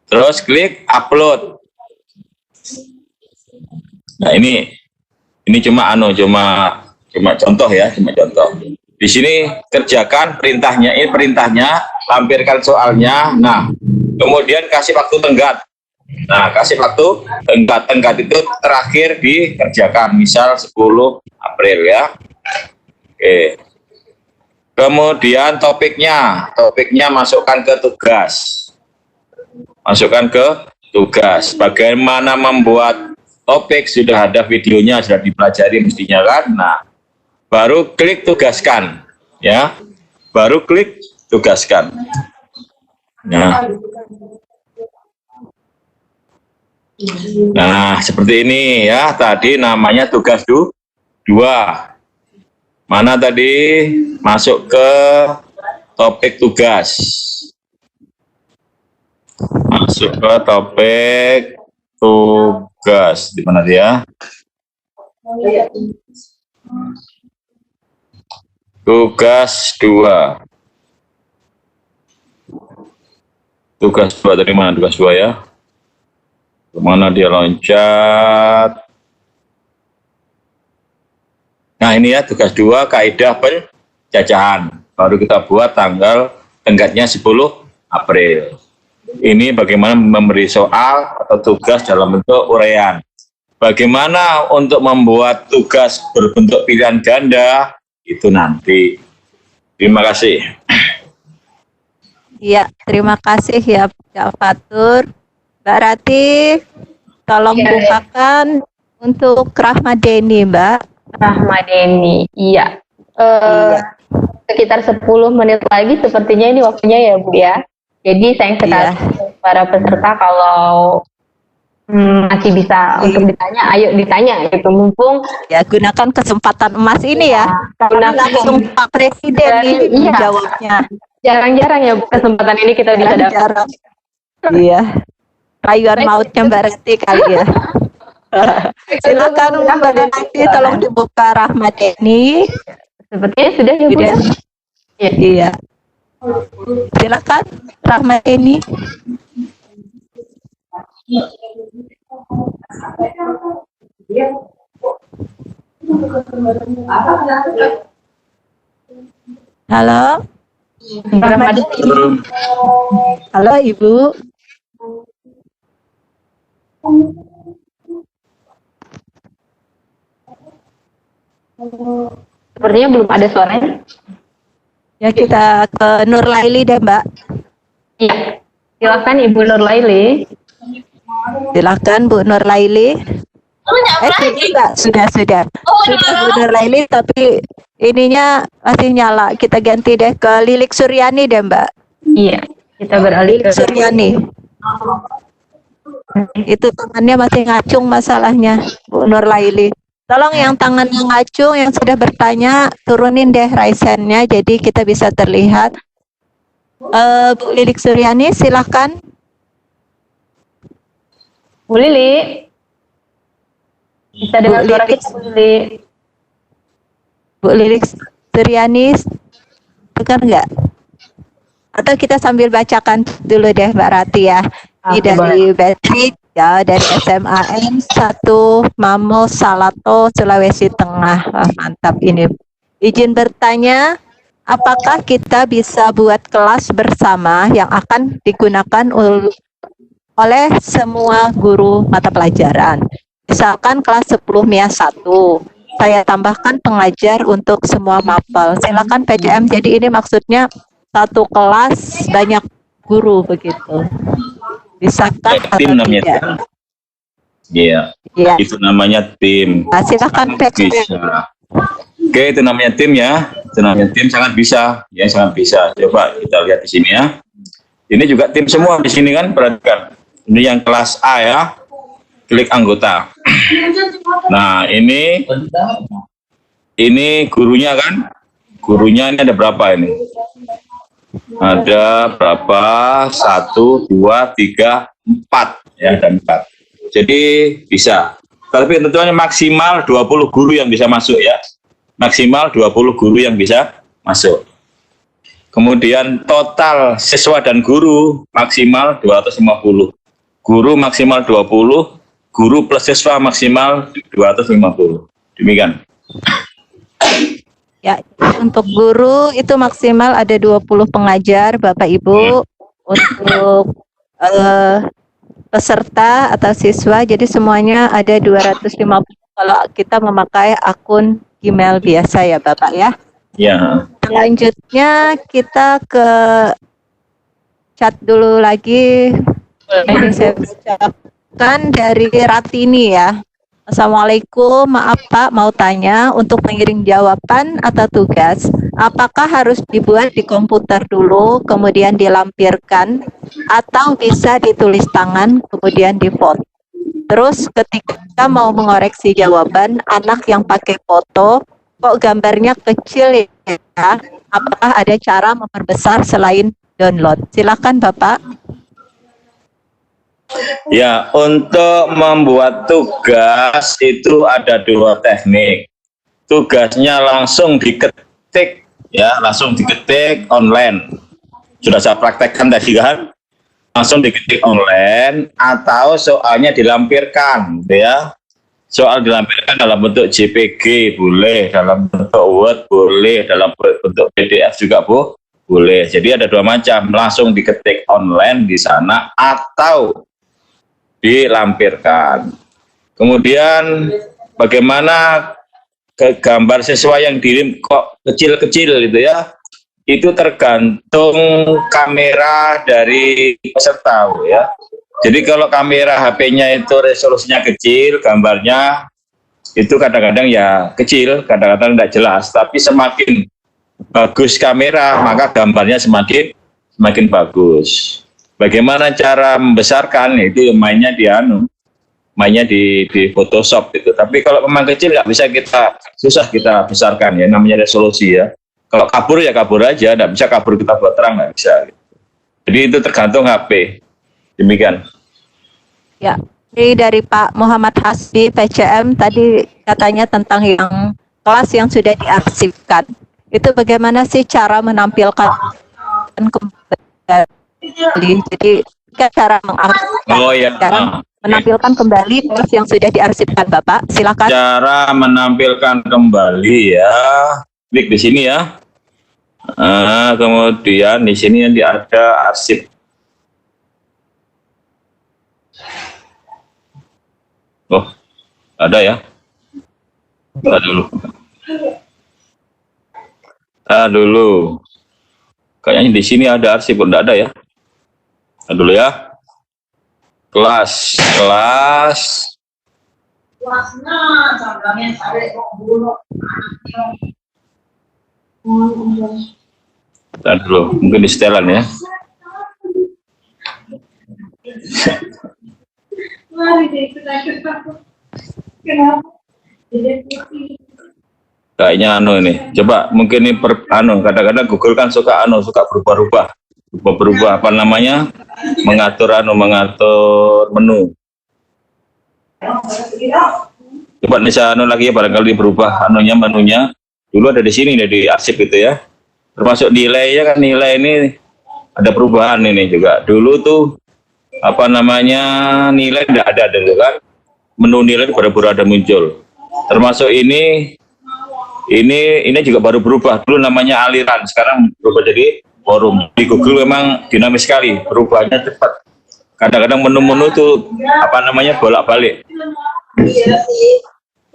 Terus klik upload. Nah, ini cuma contoh ya, cuma contoh. Di sini kerjakan perintahnya, ini perintahnya, lampirkan soalnya. Nah, kemudian kasih waktu tenggat. Nah, kasih waktu tenggat itu terakhir dikerjakan, misal 10 April ya. Oke. Kemudian topiknya masukkan ke tugas. Masukkan ke tugas. Bagaimana membuat topik sudah ada videonya, sudah dipelajari mestinya kan. Nah, baru klik tugaskan ya, baru klik tugaskan. Nah, seperti ini ya. Tadi namanya tugas 2. Mana tadi? Masuk ke topik tugas. Masuk ke topik tugas. Di mana dia? Tugas 2. Tugas 2 dari mana? Tugas 2 ya. Kemana dia loncat? Nah ini ya tugas 2 kaidah penjajahan. Baru kita buat tanggal tenggatnya 10 April. Ini bagaimana memberi soal atau tugas dalam bentuk uraian. Bagaimana untuk membuat tugas berbentuk pilihan ganda, itu nanti. Terima kasih. Iya, terima kasih ya Pak Fatur. Mbak Rati, tolong bukakan untuk Rahmadeni, Mbak. Rahmadeni, iya. Sekitar 10 menit lagi sepertinya ini waktunya ya Bu ya. Jadi sayang sekali para peserta kalau masih bisa untuk ditanya, ayo ditanya gitu. Mumpung ya gunakan kesempatan emas ini ya. Gunakan langsung Pak Presiden ini menjawabnya. Jarang-jarang ya kesempatan ini kita bisa dapat. Iya. Rayuan mautnya Mbak Rati kali ya. Silakan Mbak Rati, tolong dibuka Rahmadeni. Sepertinya sudah ya Bu. Iya. Silakan Rahmadeni. Halo. Halo Ibu. Sepertinya belum ada suaranya. Ya kita ke Nur Laili deh Mbak. Iya. Silakan Ibu Nur Laili. Silakan Bu Nur Laili. Sudah Bu Nur Laili, tapi ininya masih nyala. Kita ganti deh ke Lilik Suryani deh Mbak. Iya, kita beralih ke Suryani. Itu tangannya masih ngacung masalahnya Bu Nur Laili. Tolong yang tangannya ngacung yang sudah bertanya turunin deh raise hand-nya jadi kita bisa terlihat. Bu Lilik Suryani silakan. Bu Lili. Bisa dengar suara kita Bu Lili. Bu Lilik Suryani dengar nggak? Atau kita sambil bacakan dulu deh Mbak Rati ya. Ini dari Betri ya, dari SMAN 1 Mamo Salato Sulawesi Tengah. Wah, mantap ini. Izin bertanya, apakah kita bisa buat kelas bersama yang akan digunakan oleh semua guru mata pelajaran? Misalkan kelas 10 MIA 1. Saya tambahkan pengajar untuk semua mapel. Silakan PCM. Jadi ini maksudnya satu kelas banyak guru begitu. Bisakah tim atau namanya tidak? Iya. Iya. Itu namanya tim. Nah, silakan PCM. Bisa. Oke, itu namanya tim ya. Itu namanya tim, sangat bisa. Ya, sangat bisa. Coba kita lihat di sini ya. Ini juga tim semua di sini kan, perhatikan. Ini yang kelas A ya. Klik anggota. Nah, ini gurunya kan. Gurunya ini ada berapa ini? Ada berapa? 1, 2, 3, 4. Ya, ada 4. Jadi bisa. Tapi tentunya maksimal 20 guru yang bisa masuk ya. Maksimal 20 guru yang bisa masuk. Kemudian total siswa dan guru maksimal 250. Guru maksimal 20, guru plus siswa maksimal 250. Demikian. Ya, untuk guru itu maksimal ada 20 pengajar Bapak Ibu. Untuk peserta atau siswa jadi semuanya ada 250 kalau kita memakai akun Gmail biasa ya Bapak ya. Ya. Selanjutnya kita ke chat dulu lagi. Ini saya bacakan dari Ratini ya. Assalamualaikum, maaf Pak, mau tanya untuk mengirim jawaban atau tugas, apakah harus dibuat di komputer dulu, kemudian dilampirkan, atau bisa ditulis tangan, kemudian difoto? Terus ketika mau mengoreksi jawaban, anak yang pakai foto, kok gambarnya kecil ya? Apakah ada cara memperbesar selain download? Silakan Bapak. Ya, untuk membuat tugas itu ada 2 teknik. Tugasnya langsung diketik, ya, langsung diketik online. Sudah saya praktekkan tadi kan. langsung diketik online atau soalnya dilampirkan, gitu ya. Soal dilampirkan dalam bentuk JPG boleh, dalam bentuk Word boleh, dalam bentuk PDF juga boleh. Jadi ada dua macam, langsung diketik online di sana atau dilampirkan. Kemudian bagaimana gambar siswa yang dikirim kok kecil-kecil gitu ya? Itu tergantung kamera dari peserta ya. Jadi kalau kamera HP-nya itu resolusinya kecil, gambarnya itu kadang-kadang ya kecil, kadang-kadang tidak jelas. Tapi semakin bagus kamera, maka gambarnya semakin bagus. Bagaimana cara membesarkan? Itu mainnya di Photoshop itu. Tapi kalau memang kecil nggak bisa susah kita besarkan ya, namanya resolusi ya. Kalau kabur ya kabur aja, nggak bisa kabur kita buat terang, nggak bisa. Jadi itu tergantung HP. Demikian. Ya, ini dari Pak Muhammad Hasbi PCM tadi katanya tentang yang kelas yang sudah diarsipkan. Itu bagaimana sih cara menampilkan kembali? Jadi cara mengarsipkan, menampilkan kembali kelas yang sudah diarsipkan, Bapak. Silakan. Cara menampilkan kembali ya, klik di sini ya. Kemudian di sini ada arsip. Oh, ada ya? Dulu. Kayaknya di sini ada arsip, enggak ada ya? Dulu ya. Kelas. Dulu, mungkin di setelan ya. Kayaknya ini. Coba mungkin ini kadang-kadang Google kan suka berubah-ubah. Apa namanya? Mengatur menu. Coba bisa lagi ya, barangkali berubah menunya. Dulu ada di sini di arsip itu ya. Termasuk nilainya kan, nilai ini ada perubahan ini juga. Dulu tuh nilai tidak ada dulu kan. Menu nilai baru ada muncul. Termasuk ini juga baru berubah. Dulu namanya aliran, sekarang berubah jadi forum. Di Google memang dinamis sekali, perubahannya cepat. Kadang-kadang menu-menu tuh bolak-balik.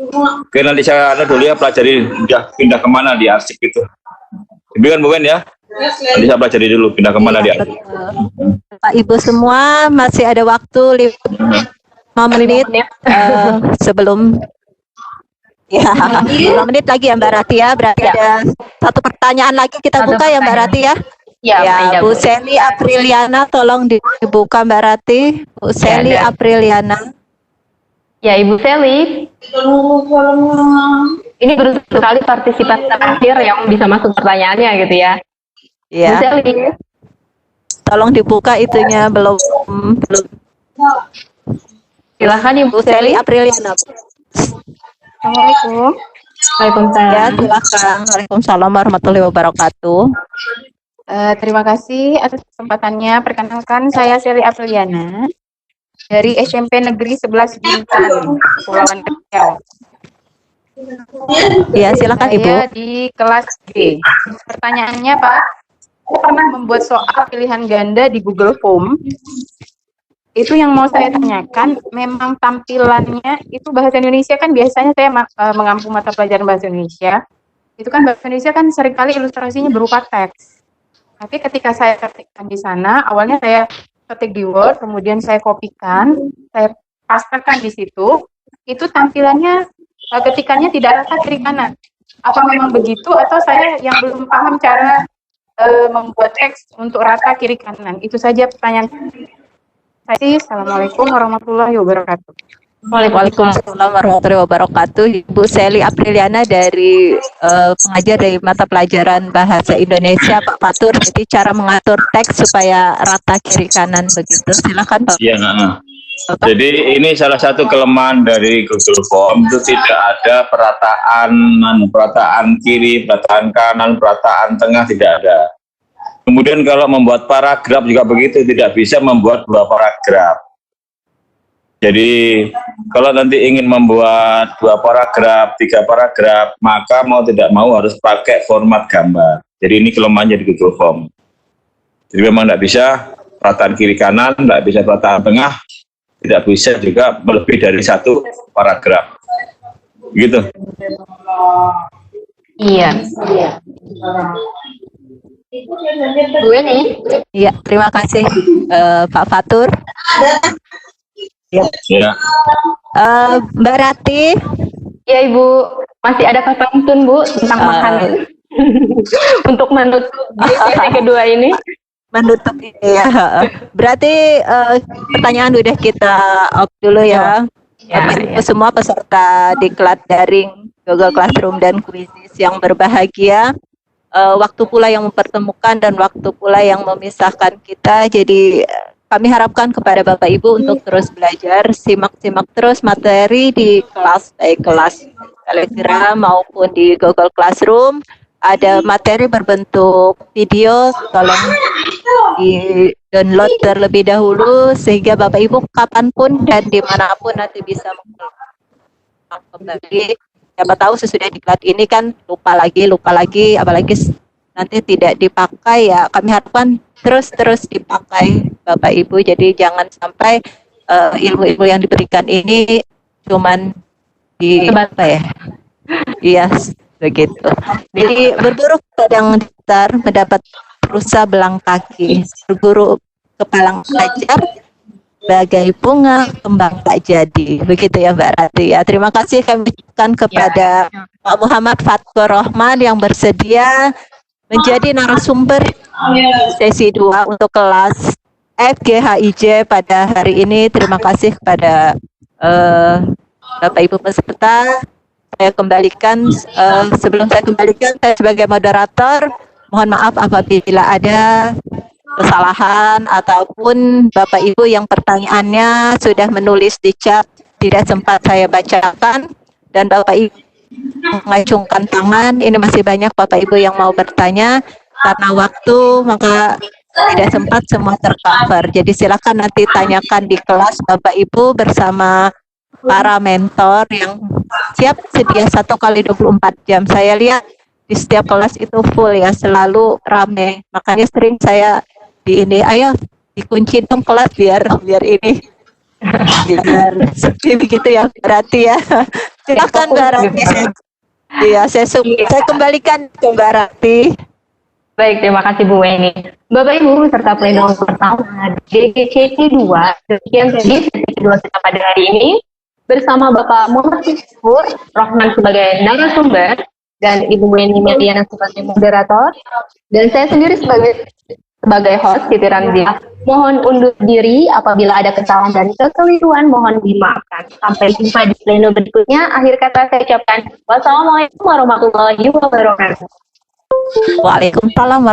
Oke, nanti saya dulu ya pelajari pindah kemana di arsip itu. Demikian mungkin ya. Nanti saya pelajari dulu pindah kemana di arsip. Pak Ibu semua masih ada waktu 5 menit sebelum ya 5 menit lagi ya Mbak Rati ya. Berarti ada satu pertanyaan lagi kita buka ya Mbak Rati ya. Ya, Bu Seli Apriliana tolong dibuka Mbak Rati. Bu Seli Apriliana. Ya Ibu Seli. Ini beruntung sekali partisipan terakhir yang bisa masuk pertanyaannya gitu ya. Ya. Bu Seli. Tolong dibuka itunya belum. Silahkan Ibu Seli Apriliana. Assalamualaikum. Waalaikumsalam. Ya, silakan. Waalaikumsalam warahmatullahi wabarakatuh. Terima kasih atas kesempatannya. Perkenalkan, saya Seli Apriliana dari SMP Negeri 11 Bintan, Kepulauan Riau. Ya, silakan Ibu. Saya di kelas G. Pertanyaannya, Pak, saya pernah membuat soal pilihan ganda di Google Form. Itu yang mau saya tanyakan, memang tampilannya itu bahasa Indonesia kan biasanya saya mengampu mata pelajaran bahasa Indonesia. Itu kan bahasa Indonesia kan seringkali ilustrasinya berupa teks. Tapi ketika saya ketikkan di sana, awalnya saya ketik di Word, kemudian saya kopikan, saya pastekan di situ, itu tampilannya ketikannya tidak rata kiri kanan. Apa memang begitu atau saya yang belum paham cara membuat teks untuk rata kiri kanan? Itu saja pertanyaan saya. Assalamualaikum warahmatullahi wabarakatuh. Waalaikumsalam warahmatullahi wabarakatuh. Ibu Seli Apriliana dari pengajar dari mata pelajaran bahasa Indonesia Pak Fatur. Jadi cara mengatur teks supaya rata kiri kanan begitu. Silakan Pak. Iya. Jadi ini salah satu kelemahan dari Google Form, itu tidak ada perataan kiri, perataan kanan, perataan tengah, tidak ada. Kemudian kalau membuat paragraf juga begitu, tidak bisa membuat 2 paragraf. Jadi kalau nanti ingin membuat 2 paragraf, 3 paragraf, maka mau tidak mau harus pakai format gambar. Jadi ini kelemahannya di Google Form. Jadi memang tidak bisa perhataan kiri kanan, tidak bisa perhataan tengah, tidak bisa juga lebih dari 1 paragraf. Gitu. Iya. Gue nih. Iya, terima kasih Pak Fatur. Ya. Mbak Rati. Ya Ibu, masih ada pantun Bu tentang makanan untuk menutup sesi kedua ini. Menutup ini ya. Berarti pertanyaan udah kita off dulu ya. Semua peserta diklat daring Google Classroom dan Quizizz yang berbahagia. Waktu pula yang mempertemukan dan waktu pula yang memisahkan kita. Jadi kami harapkan kepada Bapak Ibu untuk terus belajar, simak-simak terus materi di kelas, baik kelas Telegram maupun di Google Classroom. Ada materi berbentuk video, tolong di-download terlebih dahulu sehingga Bapak Ibu kapanpun dan dimanapun nanti bisa kembali. Siapa tahu sesudah diklat ini kan lupa lagi, apalagi nanti tidak dipakai ya. Kami harapkan terus dipakai Bapak Ibu. Jadi jangan sampai ilmu-ilmu yang diberikan ini cuman di apa ya? Iya, begitu. Jadi berburu kadang datar mendapat rusa belang kaki, berburu kepalang ajar bagai bunga kembang tak jadi. Begitu ya Mbak Rati ya. Terima kasih kami ucapkan kepada Pak Muhammad Fathur Rahman yang bersedia menjadi narasumber sesi 2 untuk kelas FGHIJ pada hari ini. Terima kasih kepada Bapak Ibu peserta. Saya kembalikan, sebelum saya kembalikan, saya sebagai moderator mohon maaf apabila ada kesalahan ataupun Bapak Ibu yang pertanyaannya sudah menulis di chat tidak sempat saya bacakan dan Bapak Ibu mengacungkan tangan. Ini masih banyak Bapak Ibu yang mau bertanya, karena waktu maka tidak sempat semua tercover. Jadi silakan nanti tanyakan di kelas Bapak Ibu bersama para mentor yang siap sedia 1 kali 24 jam. Saya lihat di setiap kelas itu full ya, selalu rame. Makanya sering saya di ini, ayo dikunci dong kelas biar ini biar sepi begitu ya berarti ya. Silakan Mbak Rati. Saya kembalikan ke Mbak Rati. Baik, terima kasih Bu Weni. Bapak Ibu serta pelindung pertama DGCT 2, demikian tadi sesi kedua kita pada hari ini bersama Bapak Muhammad Fathur Rahman sebagai narasumber dan Ibu Weni Meliana sebagai moderator dan saya sendiri sebagai host Siti Ramziah. Mohon undur diri apabila ada kesalahan dan kekeliruan mohon dimaafkan. Sampai jumpa di pleno berikutnya. Akhir kata saya ucapkan wassalamualaikum warahmatullahi wabarakatuh. Waalaikumsalam warahmatullahi wabarakatuh.